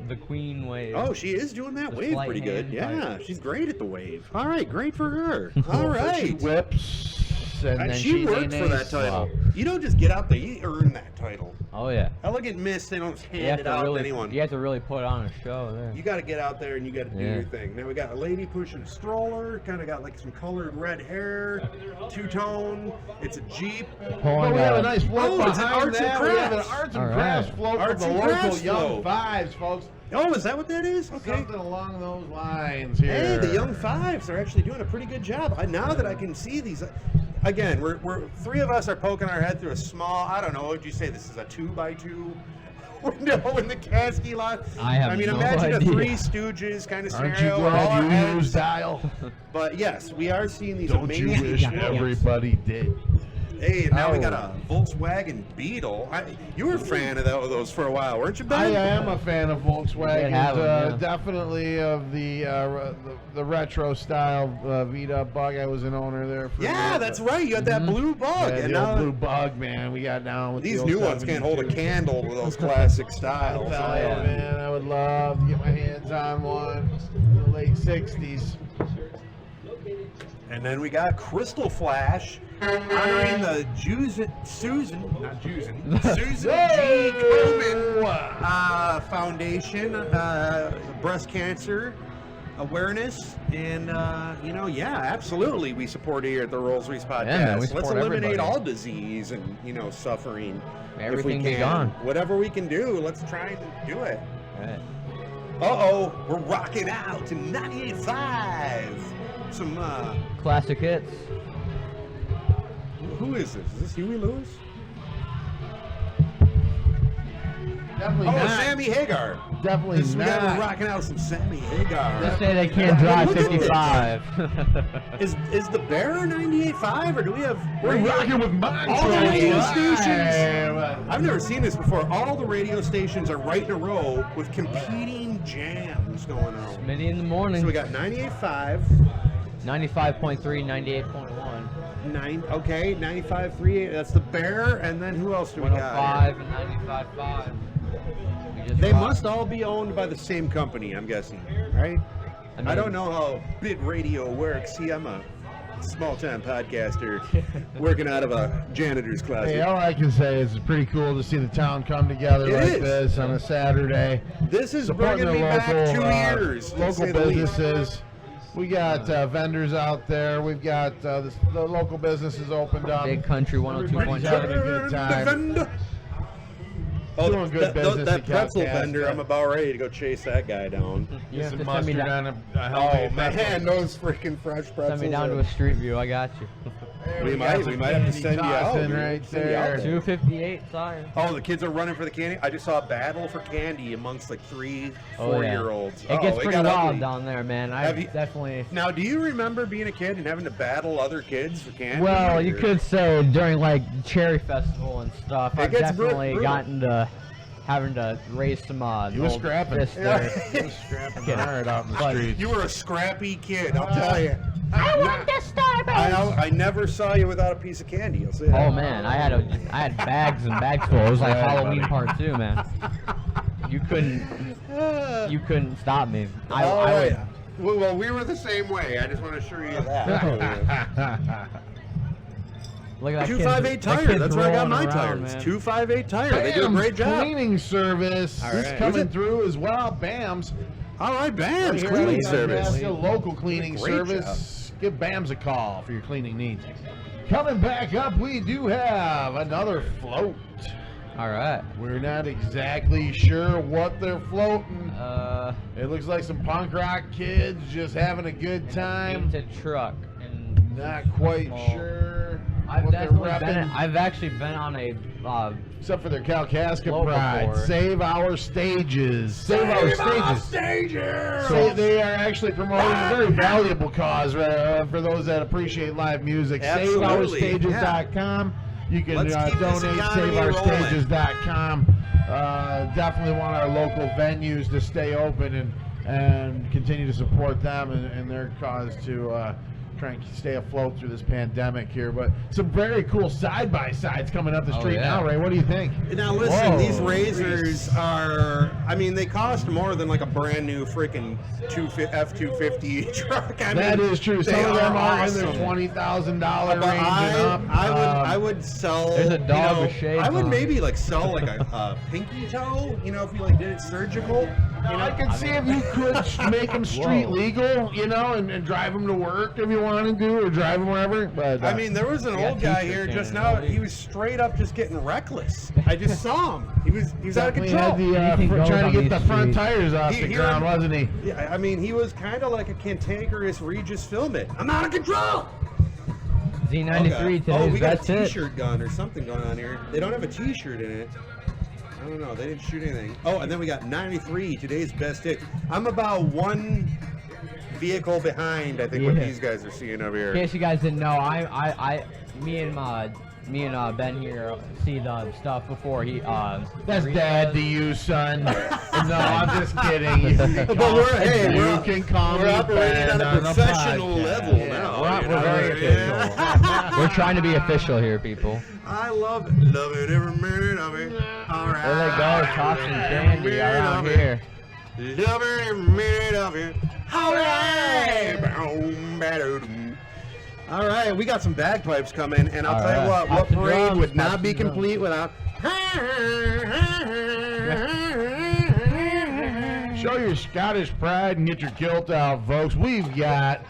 the queen wave. Oh, she is doing that The wave sleight pretty good. hand Yeah, type. she's great at the wave. All right, great for her. All So she right. whips, and then She worked for that nays. title. Wow. You don't just get out there, you earn that title. Oh yeah. Elegant Miss, they don't just You hand have it to out to really, anyone. you have to really put on a show there. You got to get out there and you got to do Yeah. your thing. Now we got a lady pushing a stroller, kind of got like some colored red hair, two-tone. It's a Jeep. Well, we have a nice float Oh, it's an behind arts and that. We have an crafts. arts and All crafts right. float Arts for the and local crafts young float. fives, folks. Oh, is that what that is? Okay. Something along those lines here. Hey, the young fives are actually doing a pretty good job. Now that I can see these, again, we're three of us are poking our head through a small, I don't know, what would you say? This is a 2x2 window in the Caskey lot. I mean, no imagine idea. a Three Stooges kind of Aren't you scenario. We're all glad our you heads. used dial? But yes, we are seeing these Don't you amazing. wish Yeah. everybody did? Hey, and now we Oh. got a Volkswagen Beetle. You were a fan of those for a while, weren't you, Ben? I am a fan of Volkswagen. have 'em, yeah. Definitely of the retro style Vita Bug. I was an owner there. For Yeah, that's right. You had that blue bug, Yeah, and the old now blue Bug, man. We got down with these the old new ones can't hold a 72. candle to those classic styles. Oh, yeah, man, I would love to get my hands on one in the late 60s. And then we got Crystal Flash honoring the Susan G. Komen Foundation, breast cancer awareness, and absolutely, we support here at the Rollsreece podcast. man, we Let's support eliminate everybody. all disease and suffering. Everything if be we can. gone. Whatever we can do, let's try and do it. Right. Uh-oh, we're rocking out to 98.5. Some Classic hits. who is this? Is this Huey Lewis? Definitely Oh, not. Sammy Hagar. Definitely We got not. rocking out with some Sammy Hagar. Just say they can't drive 55. Is the Bear 98.5 or do we have? We're rocking with mine. All the radio stations. Live. I've never seen this before. All the radio stations are right in a row with competing jams going on. Smitty in the morning. So we got 98.5, 95.3, 98.1. 95.38. That's the Bear, and then who else do we got? 105 and 95.5. We just They rock. must all be owned by the same company, I'm guessing, right? I don't know how bit radio works. See, I'm a small-time podcaster working out of a janitor's closet. Hey, all I can say is it's pretty cool to see the town come together It like is. this on a Saturday. This is Supporting bringing their me back local, 2 years. to local say the least. businesses. We got vendors out there. We've got the local businesses opened up. Big Country Everybody's having a 102.7. good time. Defender. Oh, Doing good business that in pretzel Kalkaska. vendor, I'm about ready to go chase that guy down. You Get have some to send me, mustard down, on a Oh, homemade pretzel. man, those freaking fresh pretzels. send me down to are- a street view. I got you. There We got might some have to candy send you out. tossing dude. right Send you out there. 258, sorry. Oh, the kids are running for the candy. I just saw a battle for candy amongst like 3, 4-year-olds. It gets pretty got wild ugly. down there, man. I Have you- definitely. Now, do you remember being a kid and having to battle other kids for candy? Well, you or- could say during like Cherry Festival and stuff, It I've gets definitely brutal. gotten to having to raise some You was old scrapping. fists Yeah. there. He was scrapping Kid. hard out in the But- streets. You were a scrappy kid, I'll tell you. I want the Starburst. I never saw you without a piece of candy. I'll say that. Oh man, I had bags and bags full. It was like Yeah, Halloween buddy. part 2, man. You couldn't stop me. I All would. right. Well, we were the same way. I just want to assure you that. Look at that 258 kid, tire. that kid's That's where I got rolling my around, tires. man. 258 tire. They do a Bam's great job. cleaning service All is right. coming Is it? through as well. Bam's. All right, Right Bam's here cleaning at service. Kalkaska, local cleaning Great service. Give Bam's a call for your cleaning needs. Coming back up, we do have another float. All right. We're not exactly sure what they're floating. It looks like some punk rock kids just having a good time. Painted truck. And Not quite small. sure I've what they're definitely been. repping. I've actually been on a. Except for their Kalkaska Float pride. before. Save our stages. Save our stages. So they are actually promoting a very valuable cause for those that appreciate live music. Absolutely, SaveOurStages.com. You can Let's keep this donate. economy SaveOurStages.com. Definitely want our local venues to stay open and continue to support them and their cause to trying to stay afloat through this pandemic here. But some very cool side-by-sides coming up the street now, Ray. What do you think? Now listen, these razors are, I mean, they cost more than like a brand new freaking F-250 truck. That is true. Some of them are in their $20,000 range and up. I would sell. There's a dog with shades I would on. maybe like sell like a pinky toe. You know, if you like did it surgical. You know, I could see if you could make them street legal, you know, and drive them to work if you wanted to, or drive them wherever. But I mean, there was an old guy here just now. He was straight up just getting reckless. I just saw him. He was out of definitely control. had the trying to get the front streets. tires off the ground, wasn't he? Yeah, I mean, he was kind of like a cantankerous Regis Philbin. I'm out of control. Z93 Okay. today. We got That's a it. T-shirt gun or something going on here. They don't have a T-shirt in it. I don't know. They didn't shoot anything. Oh, and then we got 93, today's best hit. I'm about one vehicle behind, I think, what these guys are seeing over here. In case you guys didn't know, me and Ben here see the stuff before he. That's dad to you, son. No, I'm just kidding. You can call me operating Ben on a professional level now. We're very official. We're trying to be official here, people. I love it. Love it every minute of it. All right. There they go, tops and candy around here. Love it every minute of it. All right. All right, we got some bagpipes coming, and I'll tell you what the parade drums, would not pop be the drums. complete without. Show your Scottish pride and get your kilt out, folks. We've got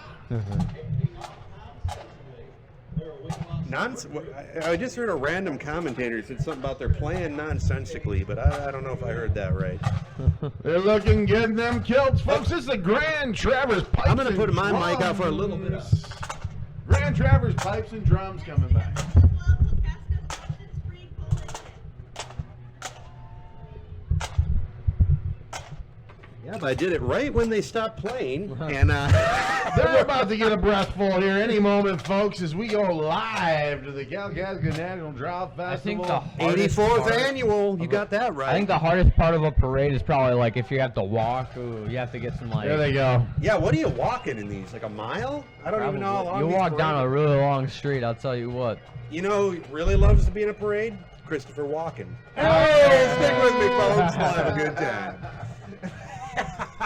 I just heard a random commentator said something about they're playing nonsensically, but I don't know if I heard that right. They're looking good in them kilts, folks. This is the Grand Travers Pipes. I'm going to put and my mic out for a Drums. little bit. Grand Travers Pipes and Drums coming back. Yeah, but I did it right when they stopped playing, and They're about to get a breathful here any moment, folks, as we go live to the Kalkaska National Trout Festival. I think the hardest 84th part annual. You got that right. I think the hardest part of a parade is probably like if you have to walk. Ooh, you have to get some like. There they go. Yeah, what are you walking in these? Like a mile? I don't even know how long. You these walk down a parades- really long street. I'll tell you what. You know who really loves to be in a parade? Christopher Walken. Hey, stick with me, folks. We'll have a good time.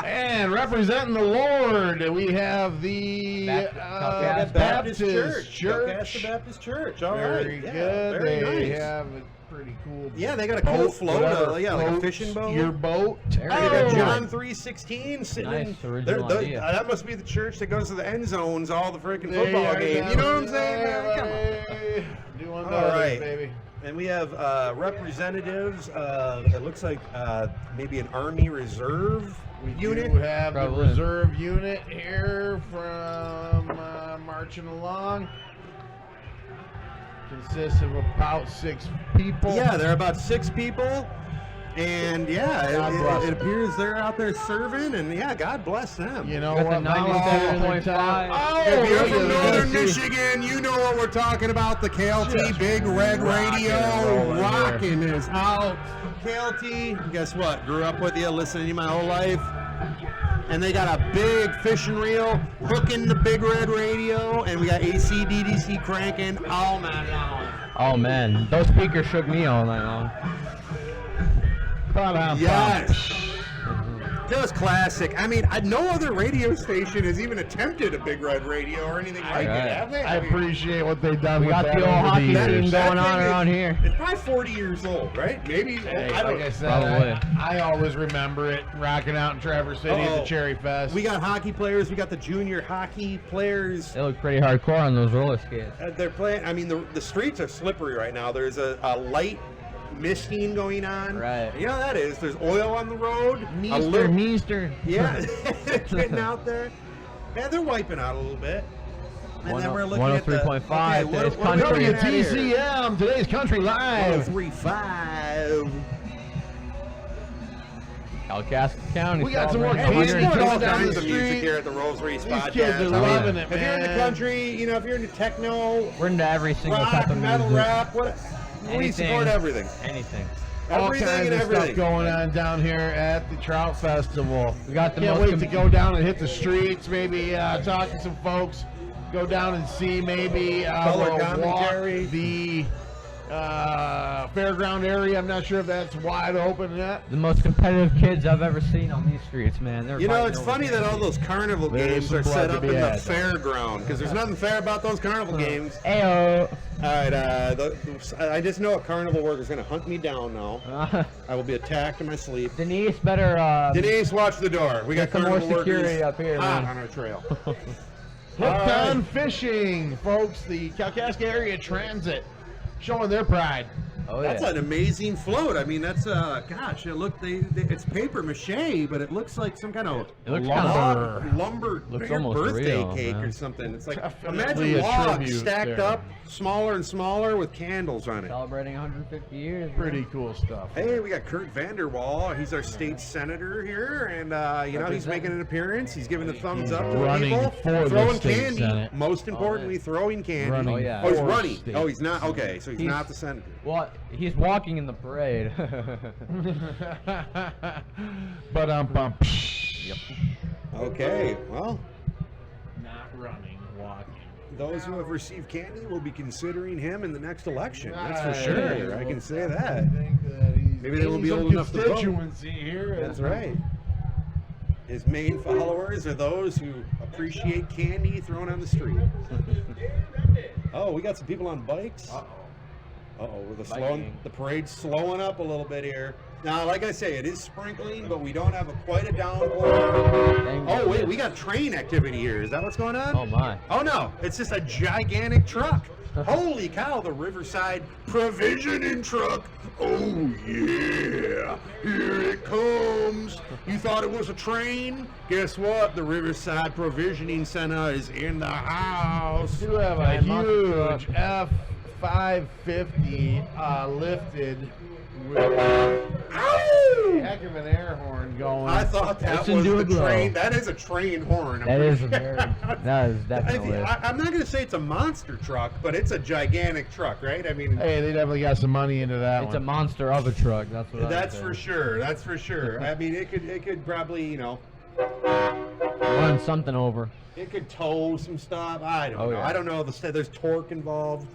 And representing the Lord, we have the Kalkaska Baptist Church. Kalkaska Baptist Church. All right. Very Yeah, good. Very They nice. have a pretty cool. Yeah, they got a cool float. whatever Yeah, like a floats fishing boat. Your boat. There They you got go. John 3:16 sitting Nice in. original they're- idea. that must be the church that goes to the end zones all the freaking There football you games. go. You know what I'm saying, man? Come on. Doing All better, right. baby. And we have representatives. It looks like maybe an Army Reserve We unit. do have Probably. the reserve unit here from marching along. Consists of about 6 people. Yeah, there are about 6 people. And yeah, God bless it them. appears they're out there serving, and yeah, God bless them. You know Got the what? 97.5. Oh, If you're look from at Northern this. Michigan, you know what we're talking about. The KLT Just Big Red rocking Radio and rolling here. rocking is out. KLT, guess what? Grew up with you, listening to you my whole life. And they got a big fishing reel hooking the Big Red Radio, and we got AC DDC cranking all night long. Oh man, those speakers shook me all night long. Yes. Just classic. I mean, no other radio station has even attempted a Big Red Radio or anything like Right. it, have they? I appreciate what they've done We with got that the old over hockey years. team going on thing is- around here. It's probably 40 years old, right? Maybe. Hey, I don't like I said, Probably. I always remember it rocking out in Traverse City at the Uh-oh. Cherry Fest. We got hockey players. We got the junior hockey players. They look pretty hardcore on those roller skates. They're playing. I mean, the streets are slippery right now. There's a light misting going on. Right. You know what that is? There's oil on the road. Meester. Yeah, getting out there. Yeah, they're wiping out a little bit. And then we're looking at the 103.5, what are today's we country. looking at here? WTCM, today's Country Live. 103.5. Kalkaska County. We got some more celebrating kids We're doing all 110 down kinds the of music street. here at the Rollsreece These podcast. kids are I mean, loving it, if you're in the man. country, you know, if you're into techno, We're into every single type rock, of metal, music. rap, we support everything. Anything. All Everything kinds and of everything. stuff going on down here at the Trout Festival. We got the Can't most wait to go down and hit the streets, maybe talk to some folks. go down and see maybe Color we'll commentary. walk the fairground area. I'm not sure if that's wide open yet. The most competitive kids I've ever seen on these streets, man. They're You know, fighting it's over funny that all those carnival There's games some are blood set to up be in the had. fairground because there's nothing fair about those carnival games. Ayo. All right, I just know a carnival worker's going to hunt me down now. I will be attacked in my sleep. Denise better. Denise, watch the door. We got Get some more carnival security workers up here, hot man. on our trail. Hooked on fishing, folks. The Kalkaska Area Transit showing their pride. Oh That's yeah. an amazing float. I mean, that's gosh, it looked it's paper mache, but it looks like some kind of It looks lumber Looks bigger almost birthday real, cake man. or something. It's like Definitely imagine a logs tribute stacked there. up, smaller and smaller with candles on it. Celebrating 150 years. man. Pretty cool stuff. Hey, we got Kurt Vanderwall. He's our state senator here, and you know he's making an appearance. He's giving a thumbs up to running people, for the throwing state candy. senate. Most importantly, throwing candy. Running Oh, yeah. Oh, he's for running. state Oh, he's not. Okay, so he's He's- not the senator. Well, he's walking in the parade. But bump. Yep. Okay, well, Not running, walking. those who have received candy will be considering him in the next election. That's for I sure. I can say that. think that he's Maybe they will be gaining old some enough to vote. constituency here. That's right. His main followers are those who appreciate candy thrown on the street. Oh, we got some people on bikes. Biking. The parade's slowing up a little bit here. Now, like I say, it is sprinkling, but we don't have quite a downpour. Dang Oh, wait, it. we got train activity here. Is that what's going on? Oh my. Oh, no, it's just a gigantic truck. Holy cow, the Riverside Provisioning Truck. Oh, yeah, here it comes. You thought it was a train? Guess what? The Riverside Provisioning Center is in the house. We do have a Giant monster huge F550 lifted with Ow! heck of an air horn going. I thought that Listen was to the it blow. train. That is a train horn. I'm That pretty is a very. That is definitely. I'm not going to say it's a monster truck, but it's a gigantic truck, right? I mean, Hey, they definitely got some money into that It's a one. monster of a truck. That's what. that's for sure. That's for sure. I mean, it could probably, you know, Run something over. it could tow some stuff. I don't Oh, know. yeah. I don't know. There's torque involved.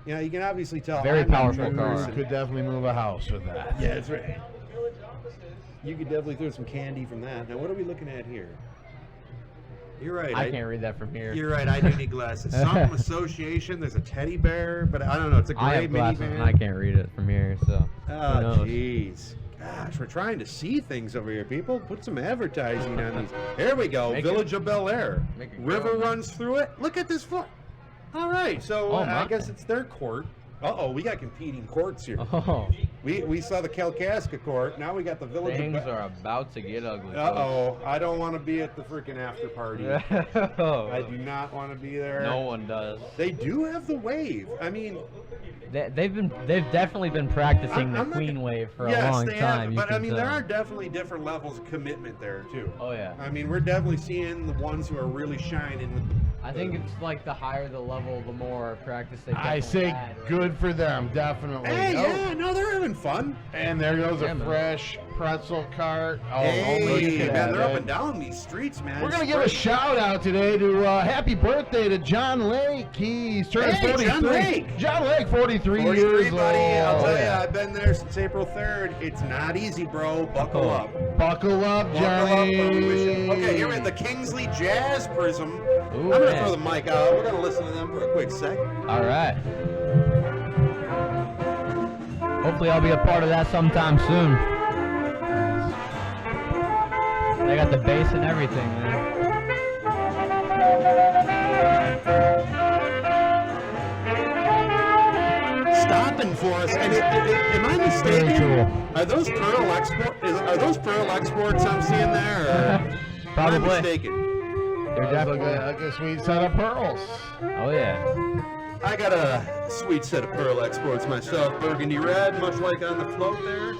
You know, you can obviously tell. Very I'm not a powerful truck car. person. Could definitely move a house with that. Yeah, that's right. You could definitely throw some candy from that. Now, what are we looking at here? You're right. I can't read that from here. You're right. I do need glasses. Something association. There's a teddy bear, but I don't know. It's a I gray have glasses minivan. and I can't read it from here, so. who Oh, knows? jeez. Gosh, we're trying to see things over here, people. Put some advertising on these. Here we go. Make Village of Bel Air. Make it River go. runs through it. Look at this foot. All right, so Oh, I my. guess it's their court. Uh-oh, we got competing courts here. Oh, We saw the Kalkaska court. Now we got the Village things of Bel are about to get ugly. Uh-oh, I don't want to be at the freaking after party. I do not want to be there. No one does. They do have the wave. I mean, They've definitely been practicing the I'm not Queen gonna- wave for yes, a long they time. have, you but I can mean, there tell. are definitely different levels of commitment there too. Oh yeah. I mean, we're definitely seeing the ones who are really shining. With I think it's like the higher the level, the more practice they. I definitely say had, right? good for them, definitely. Hey, Oh, yeah, no, they're having fun. And there goes Yeah, a man. fresh pretzel cart. Oh, Hey, look at man, they're up that. and down these streets, man. We're gonna give a shout out today to happy birthday to John Lake. He's turning Hey, 43. John Lake. John Lake, 43 43, years buddy. I'll old. tell you, I've been there since April 3rd. It's not easy, bro. Buckle up. Buckle up, Buckle up, Johnny. Okay, here at the Kingsley Jazz Prism. Ooh, I'm gonna man. throw the mic out. We're gonna listen to them for a quick sec. All right. Hopefully, I'll be a part of that sometime soon. They got the bass and everything, man. Stopping for us, and am I mistaken? Very cool. Are those Pearl exports I'm seeing there? Or am I Probably. mistaken? They're Look definitely. at a sweet set of pearls. Oh yeah. I got a sweet set of Pearl exports myself, burgundy red, much like on the float there.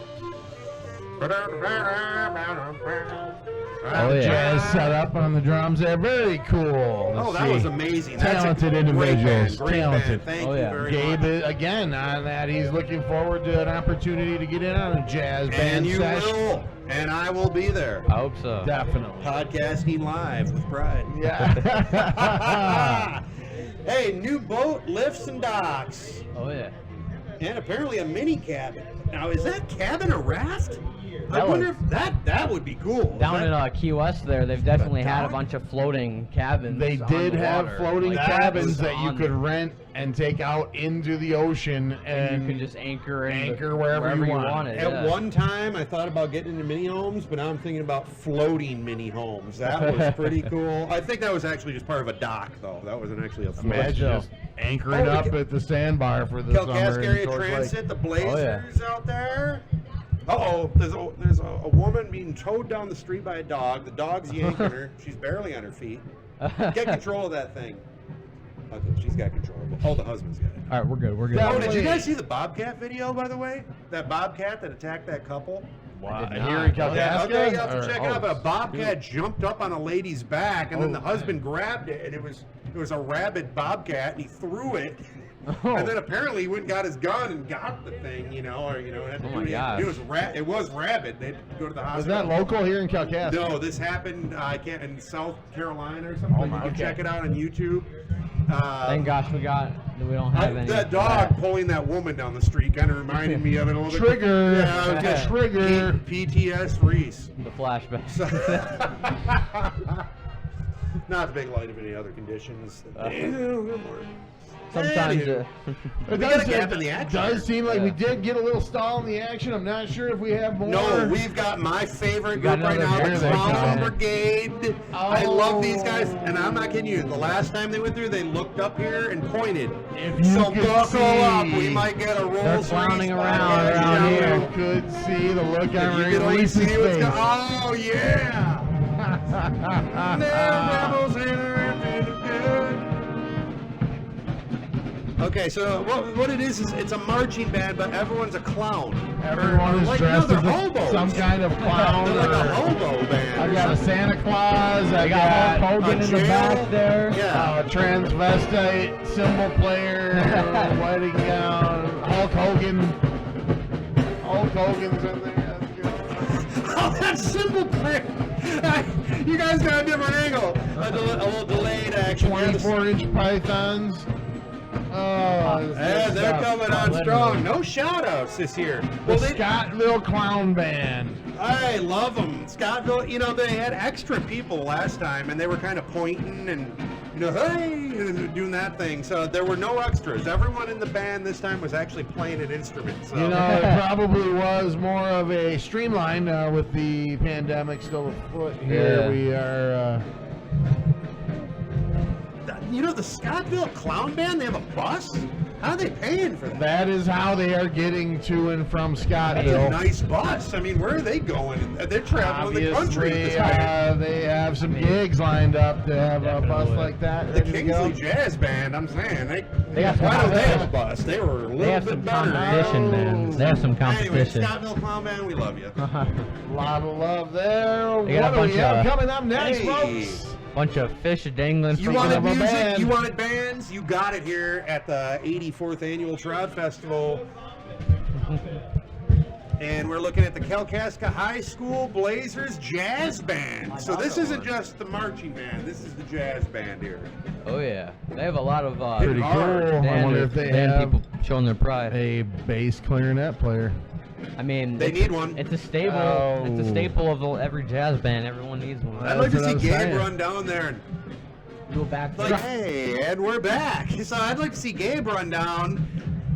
Oh, yeah. Jazz set up on the drums there. Very cool. Oh, Let's that see. was amazing. Talented That's a individuals. Great band. Talented. Thank Oh, you yeah. very Gabe, much. again, on that, he's looking forward to an opportunity to get in on a jazz band And you session. will, and I will be there. I hope so. Definitely. Podcasting live with pride. Yeah. Hey, new boat, lifts, and docks. Oh yeah. And apparently a mini cabin. Now, is that cabin a raft? I That wonder was- if that would be cool. Down Is in that- Key West, they've definitely had a dock? bunch of floating cabins. They on did the have water. floating Like, cabins that you on could the- rent and take out into the ocean, and and you could just anchor wherever you you want. wanted. At yeah. one time, I thought about getting into mini homes, but now I'm thinking about floating mini homes. That was pretty cool. I think that was actually just part of a dock, though. That wasn't actually a float. Imagine just anchoring Oh, up the- at the sandbar for the summer. Kalkaska in Area Torch Lake. Transit, the Blazers Oh, out there. Uh-oh, there's a woman being towed down the street by a dog. The dog's yanking her. She's barely on her feet. Get control of that thing. Okay, she's got control of it. Oh, the husband's got it. All right, we're good. We're good. Oh, did you guys see the Bobcat video, by the way? That Bobcat that attacked that couple? Wow. did Here not. in Kalkaska? Yeah, okay, you have to Or- check it out. But a Bobcat jumped up on a lady's back, and then the husband grabbed it, and it was a rabid Bobcat, and he threw it. Oh. And then apparently he went and got his gun and got the thing, had to Oh do my it. gosh. It was rabid. They had to go to the Was hospital. that local here in Kalkaska? No, this happened. I can't in South Carolina or something. Oh You my- can okay. check it out on YouTube. Thank gosh we don't have any. That of dog pulling that woman down the street kind of reminded me of it a little bit. Trigger. Yeah, I was just Trigger. PTS Reese. The flashback. So, not to make light of any other conditions. Sometimes. Anywho. It got a gap in the action does here. seem like we Yeah. did get a little stall in the action. I'm not sure if we have more. No, we've got my favorite got group right another now, here the they Clown come. Brigade. I love these guys, Oh. and I'm not kidding you. The last time they went through, they looked up here and pointed. If you So could buckle up, see- we might get a They're Rolls clowning Reece around podcast around show. here. You could see the look If on you could only Reese's see what's face. going. Oh yeah! Devils interrupted the good. Okay, so what it is it's a marching band, but everyone's a clown. Everyone is Like, dressed they're as a- hobos. some kind of clown. They're like a or- hobo band. I got a Santa Claus. I I got got Hulk Hogan a in the jail. back there. Yeah. a transvestite cymbal player, wedding gown. Hulk Hogan. Hulk Hogan's in there. That's good. Oh, that cymbal player. You guys got a different angle. A little delayed action. 24-inch pythons. Oh, this Yeah, good they're stuff. coming on strong. No shout-outs this year. The Well, they, Scottville Clown Band. I love them. Scottville, they had extra people last time, and they were kind of pointing and, hey, and doing that thing. So there were no extras. Everyone in the band this time was actually playing an instrument. So. It probably was more of a streamline with the pandemic still afoot here. Yeah. We are. The Scottville Clown Band, they have a bus? How are they paying for that? That is how they are getting to and from That's a Scottville. nice bus. I mean, where are they going? They're traveling the country. with Obviously, this band. they have some gigs lined up to have a bus like that. The ready to go. Kingsley Jazz Band, I'm saying. They got some why don't they have a competition. bus? They were a little They have bit some better. competition, man. They have some Anyway, competition. Scottville Clown Band, we love you. A lot of love there. They got What a do we bunch have of- coming up next, Hey. folks? Bunch of fish dangling You from wanted of a music? band. You wanted bands? You got it here at the 84th Annual Trout Festival. And we're looking at the Kalkaska High School Blazers Jazz Band. So this isn't just the marching band. This is the jazz band here. Oh yeah, they have a lot of Pretty cool. hard. I wonder if they band have people showing their pride. a bass clarinet player. I mean, They need one. It's a staple. Oh. It's a staple of every jazz band. Everyone needs one. I'd like to what see I'm Gabe saying. run down there and Go back. like, hey, and we're back. So I'd like to see Gabe run down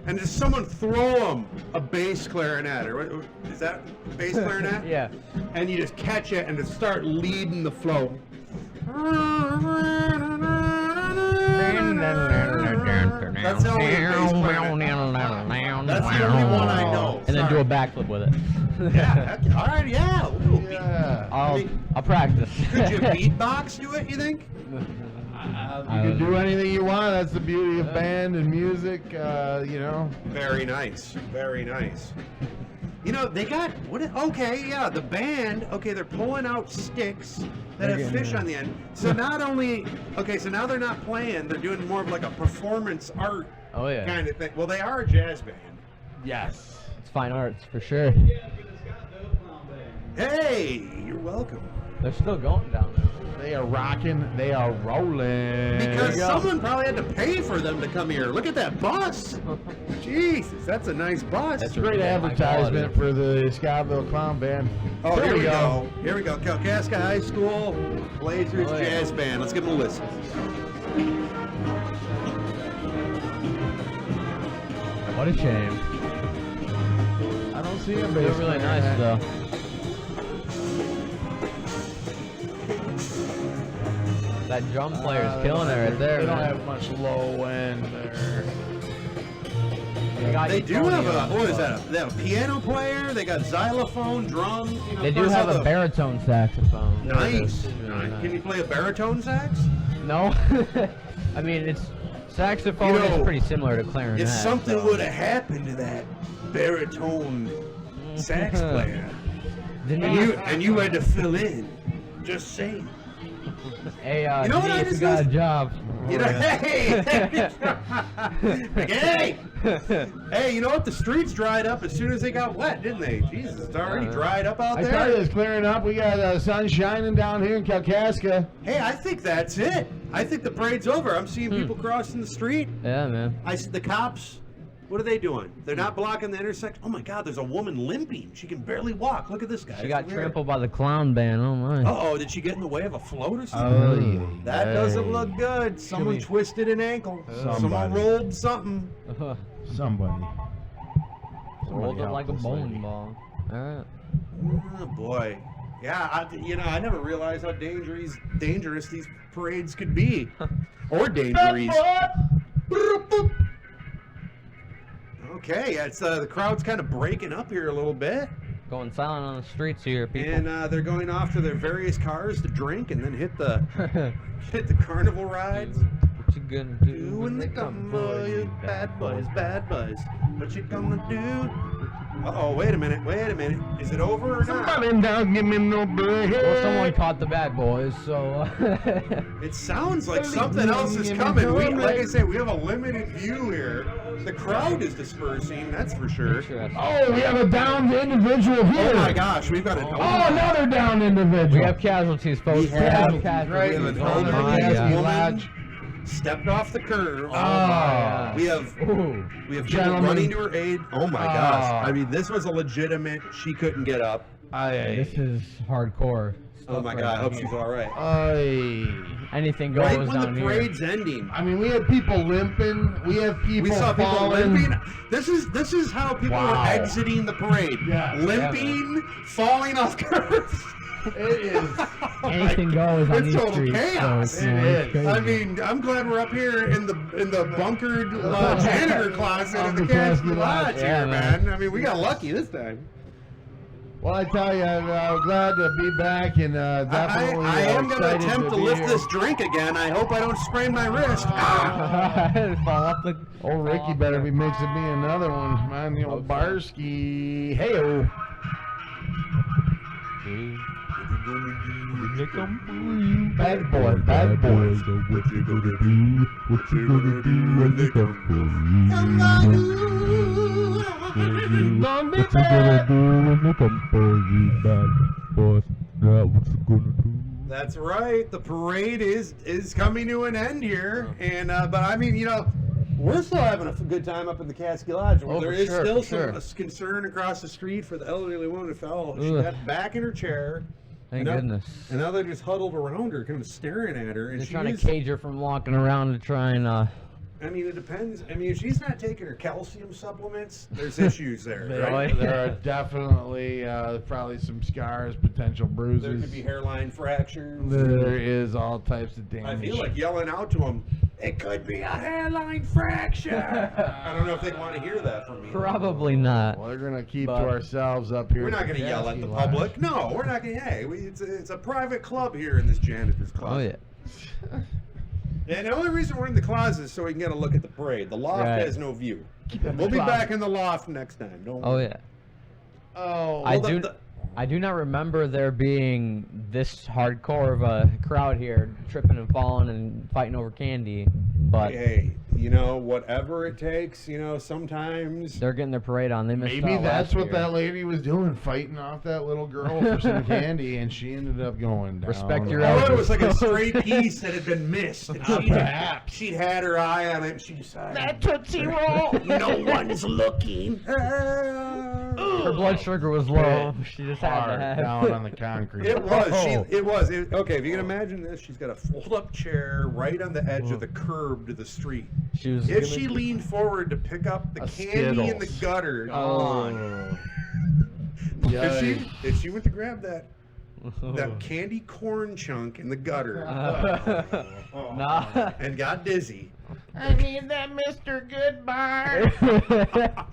and just someone throw him a bass clarinet, or what, is that bass clarinet? Yeah. And you just catch it and just start leading the flow. That's the only bass clarinet. That's the only one I know. And then do Sorry. a backflip with it. Yeah. All right. Yeah. Ooh, beat- Yeah. I'll practice. Could you beatbox do it? You think? You can do anything you want. That's the beauty of band and music. Very nice. Very nice. They got okay, yeah, the band, okay, they're pulling out sticks that have fish on the end. So not only so now they're not playing, they're doing more of like a performance art Oh yeah. kind of thing. Well, they are a jazz band. Yes. It's fine arts for sure. Hey, you're welcome. They're still going down there. They are rocking. They are rolling. Because someone probably had to pay for them to come here. Look at that bus. Jesus, that's a nice bus. That's a great advertisement for the Scottville Clown Band. Oh, here we go. Here we go. Kalkaska High School Blazers Jazz Band. Let's give them a listen. What a shame. I don't see him. They're really nice though. That drum player's killing it right there. They don't man. have much low end there. They do have a, what is that? They have a piano player. They got xylophone, drums. You know, They do have a baritone saxophone. Nice. Really nice. Can you play a baritone sax? No. I mean, it's saxophone is pretty similar to clarinet. If something so. would have happened to that baritone sax player, and you had to fill in, just saying. Hey, You know what I if you just got a listened- job. You know, hey, hey, you know what? The streets dried up as soon as they got wet, didn't they? Jesus, it's already dried up out I tell you, there. it's clearing up. We got sun shining down here in Kalkaska. Hey, I think that's it. I think the parade's over. I'm seeing people crossing the street. Yeah, man. I see the cops. What are they doing? They're not blocking the intersection. Oh my God, there's a woman limping. She can barely walk. Look at this guy. She got trampled by the clown band. Oh my. Uh-oh, did she get in the way of a float or something? That doesn't look good. Someone twisted an ankle. Someone rolled something. Somebody. Rolled it help like a this bowling lady. ball. All right. Oh boy. Yeah, I never realized how dangerous these parades could be. Or dangerous. Okay, it's the crowd's kind of breaking up here a little bit, Going silent on the streets here, people. and they're going off to their various cars to drink and then hit the carnival rides. What you gonna do Doing the come for you, bad boys, bad boys. What you gonna do? Uh-oh, wait a minute. Is it over or not? Somebody down, give me no bread. Well, someone caught the bad boys, so. It sounds like something else is coming. Like I say, we have a limited view here. The crowd is dispersing, that's for sure. Oh, we have a downed individual here. Oh my gosh, we've got a... Oh, another downed individual. We have casualties, folks. We have casualties. right, We an have elderly my woman lodge. stepped off the curb. Oh. We have Ooh. people Gentlemen. running to her aid. Oh my gosh. I mean, this was a legitimate, she couldn't get up. This is hardcore. Oh my God, I hope she's all right. Anything goes Right when down the here. parade's ending. I mean, we have people limping. We have people We saw people falling. limping. This is how people were exiting the parade. Yeah. Limping, falling off curbs. It is. Anything goes on It's these total streets. chaos. So, you know, It it's is. crazy. I mean, I'm glad we're up here in the bunkered janitor closet of the Caskey Lodge Yeah, here, man. I mean, we got lucky this time. Well, I tell you, I'm glad to be back and definitely I am going to excited attempt to be lift here. this drink again. I hope I don't sprain my wrist. Fall off the. Old Ricky better be mixing me another one. Man, the old Barsky. Hey-o. Bad boy, bad boy. So what you gonna do? What you gonna do when they come for you? What you gonna do when they come for you, bad boys? Now what you gonna do? That's right. The parade is coming to an end here, and but I mean, we're still having a good time up in the Caskey Lodge. Oh, There for is sure, still for some concern across the street for the elderly woman who fell. She Ugh. got back in her chair. Thank and now- goodness. And now they're just huddled around her, kind of staring at her. And They're she trying is, to cage her from walking around to try and. I mean, it depends. I mean, if she's not taking her calcium supplements, there's issues there. Right? There are definitely probably some scars, potential bruises. There could be hairline fractures. There is all types of I damage. feel like yelling out to them, it could be a hairline fracture. I don't know if they want to hear that from me. Probably not. Well, they're gonna keep But- to ourselves up here. We're not going to yell at the public. No, we're not going to. Hey, it's a private club here in this janitor's Oh closet. yeah. And the only reason we're in the closet is so we can get a look at the parade. The loft Right. has no view. We'll be back in the loft next time. Don't Oh worry. yeah. Oh, I Well, do. I do not remember there being this hardcore of a crowd here, tripping and falling and fighting over candy. But Hey, you know, whatever it takes, you know, sometimes. They're getting their parade on. They missed Maybe out that's last what year. that lady was doing, fighting off that little girl for some candy, and she ended up going down. Respect your Oh, elders. it was like a stray piece that had been missed. And Perhaps. she'd had her eye on it, and she decided, That Tootsie Roll! no one's looking. Her blood sugar was low. She just had to Hard have. down on the concrete. It was. Oh. Okay, if you can imagine this, she's got a fold-up chair right on the edge of the curb to the street. She was. If she leaned forward to pick up the A candy in the Skittles. gutter, Oh. if she went to grab that candy corn chunk in the gutter Nah. and got dizzy, I need that Mr. Goodbar.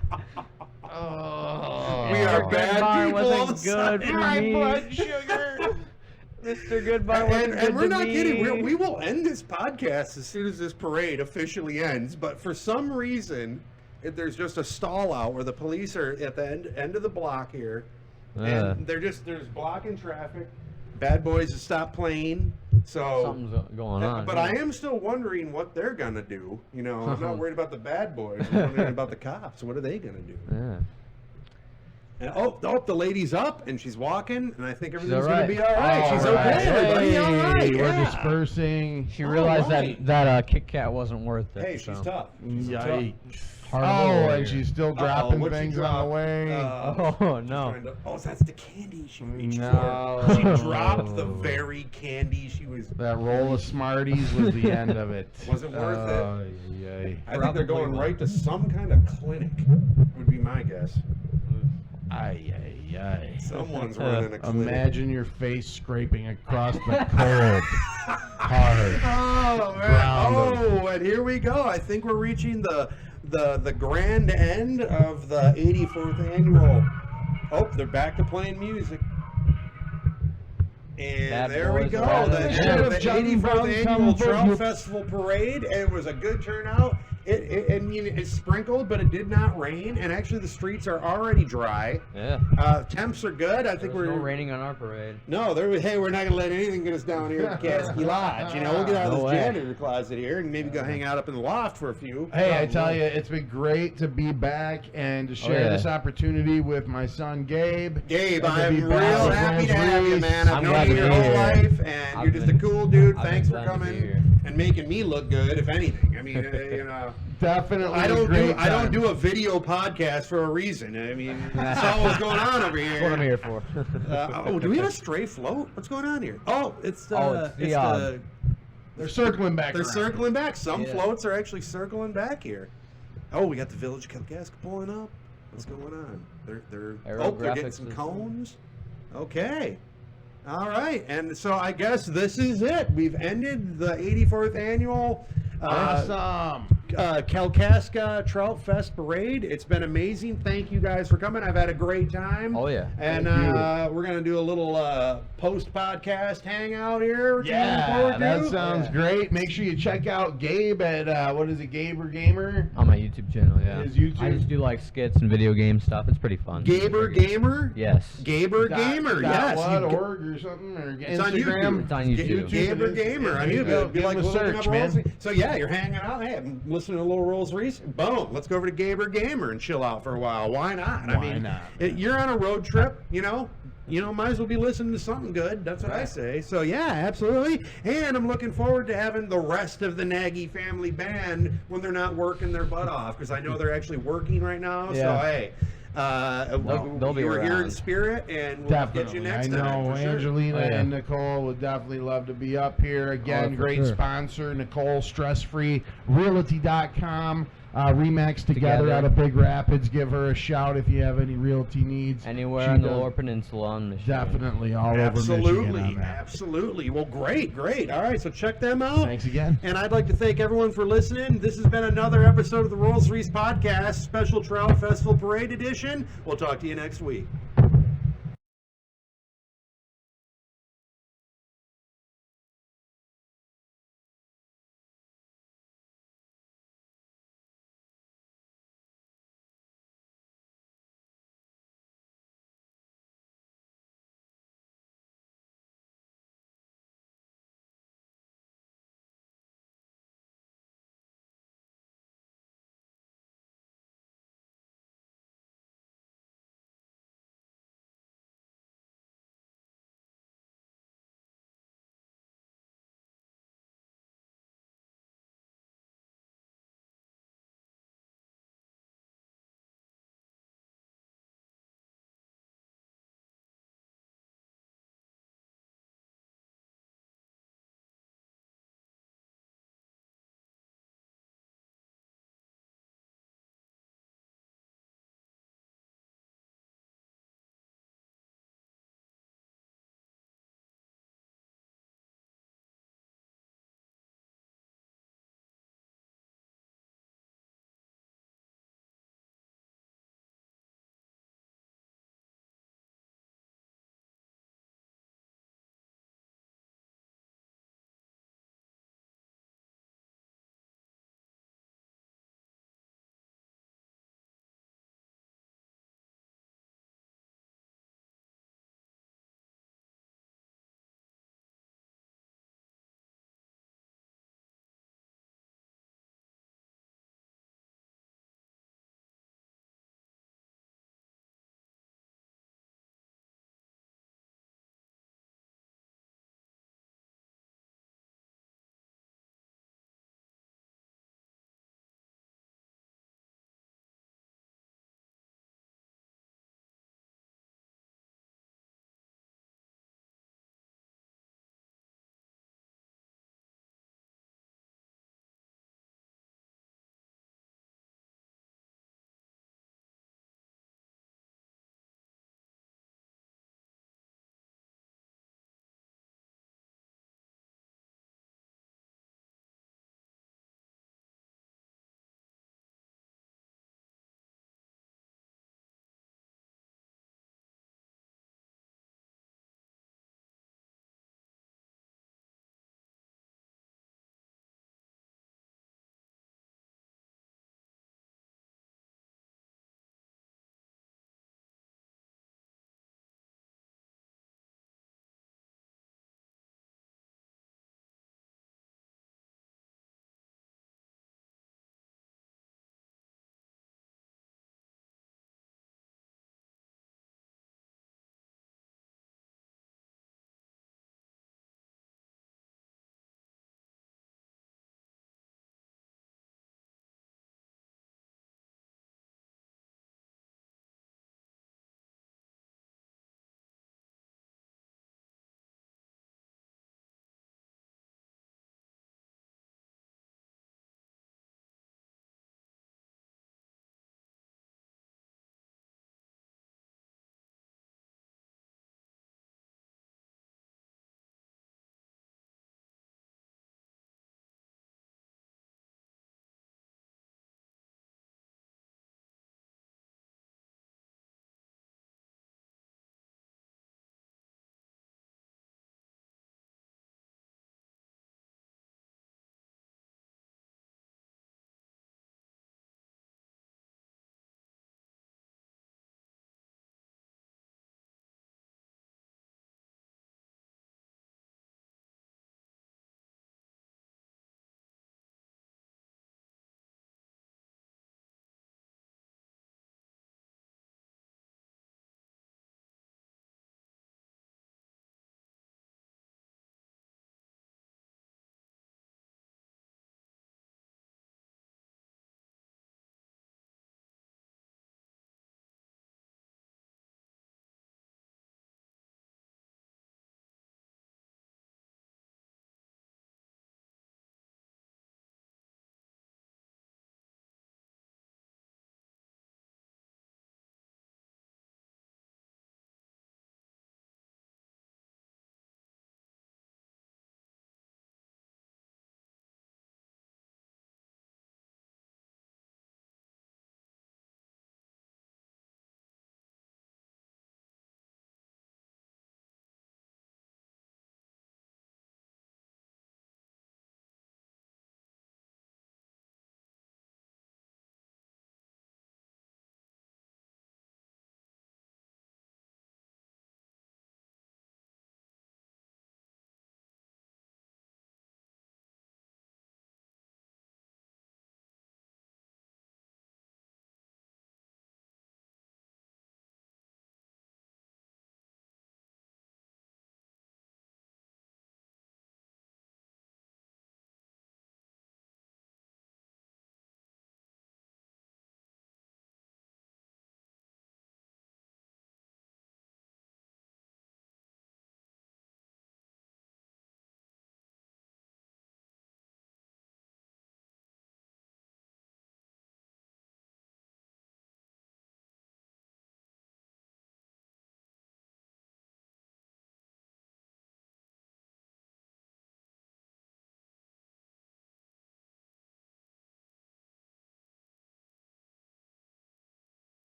Oh. we are Mr. bad Goodbar people all of a wasn't good sudden. for My me. blood sugar. Mr. Goodbar wasn't good And we're to not me. kidding. We will end this podcast as soon as this parade officially ends. But for some reason, there's just a stall out where the police are at the end of the block here, and they're blocking traffic. Bad boys have stopped playing. So Something's going on. But I am still wondering what they're gonna do. You know, I'm not worried about the bad boys. I'm wondering about the cops. What are they gonna do? Yeah. And, the lady's up and she's walking, and I think everything's all gonna right. be all right. All She's right. okay, everybody. All right. We're Yeah. dispersing. She realized right. that Kit Kat wasn't worth it. Hey, she's so. tough. She's tough. Yikes. Hard Oh, over and here. she's still Uh-oh, dropping what'd she things drop? on the way. Oh no. Oh, that's the candy she reached No. for. She dropped the very candy she was. That roll of Smarties was the end of it. Wasn't worth it. Oh, yay. I think they're going right to some kind of clinic. Would be my guess. Ay, ay, ay. Someone's running a clinic. Imagine your face scraping across the cold, hard. Oh, man. ground Oh, and here we go. I think we're reaching the grand end of the 84th annual. Oh, they're back to playing music. And Bad there we boys go. are The out end there. of the Johnny 84th Brown annual come for Trout you. Festival Parade. It was a good turnout. I mean, it sprinkled, but it did not rain. And actually, the streets are already dry. Yeah. Temps are good. I think There's we're no raining on our parade. No, hey, we're not gonna let anything get us down here at the Caskey Lodge. You know, we'll get out of No this way. janitor closet here and maybe go hang out up in the loft for a few. Hey, I tell you, it's been great to be back and to share yeah. this opportunity with my son Gabe. Gabe, And to I'm be real back with happy to have you, Rollsreece. man. I've I'm known glad you to your be whole here. life, and I've you're just a been- cool dude. I've Thanks been for glad to be coming here. and making me look good, if anything. I mean, you know. Definitely I a don't great time. do a video podcast for a reason. I mean, that's all what's going on over here. That's what I'm here for. Do we have a stray float? What's going on here? Oh, it's the. They're circling back They're around. circling back. Some Yeah. floats are actually circling back here. Oh, we got the Village Kalkaska pulling up. What's going on? They're getting some Aerographics cones. Okay. All right. And so I guess this is it. We've ended the 84th annual Awesome. Kalkaska Trout Fest Parade. It's been amazing. Thank you guys for coming. I've had a great time. Oh, yeah. And Thank we're going to do a little post-podcast hangout here. which I'm looking Yeah, forward that to. sounds great. Make sure you check out Gabe at, what is it, Gaber Gamer? On my YouTube channel, yeah. His YouTube? I just do like skits and video game stuff. It's pretty fun. Gaber Gamer? Yes. Gaber Gamer, yes. What, You- org or something? Or It's on Instagram? YouTube. It's on YouTube. Gaber it is. Gamer on Yeah, YouTube. It'd be give like him a looking search, up man. Rollsreece. So yeah, you're hanging out. Hey, I'm listening to a little Rollsreece. Boom. Let's go over to Gaber Gamer and chill out for a while. Why not? I Why mean, not? You're on a road trip. You know, might as well be listening to something good. That's what I say. So yeah, absolutely. And I'm looking forward to having the rest of the Nagy family band when they're not working their butt off, because I know they're actually working right now. So Yeah. hey. They'll be you were here in around. spirit, and we'll Definitely. get you next I time. know for sure. Angelina Oh, yeah. and Nicole would definitely love to be up here. Again, for great sure. sponsor, Nicole, stressfree, realty.com. Remax together Together. out of Big Rapids. Give her a shout if you have any realty needs. Anywhere She on the does Lower Peninsula on Michigan. Definitely all over Absolutely, Michigan on that. absolutely. Well, great. All right, so check them out. Thanks again. And I'd like to thank everyone for listening. This has been another episode of the Rollsreece Podcast, Special Trout Festival Parade Edition. We'll talk to you next week.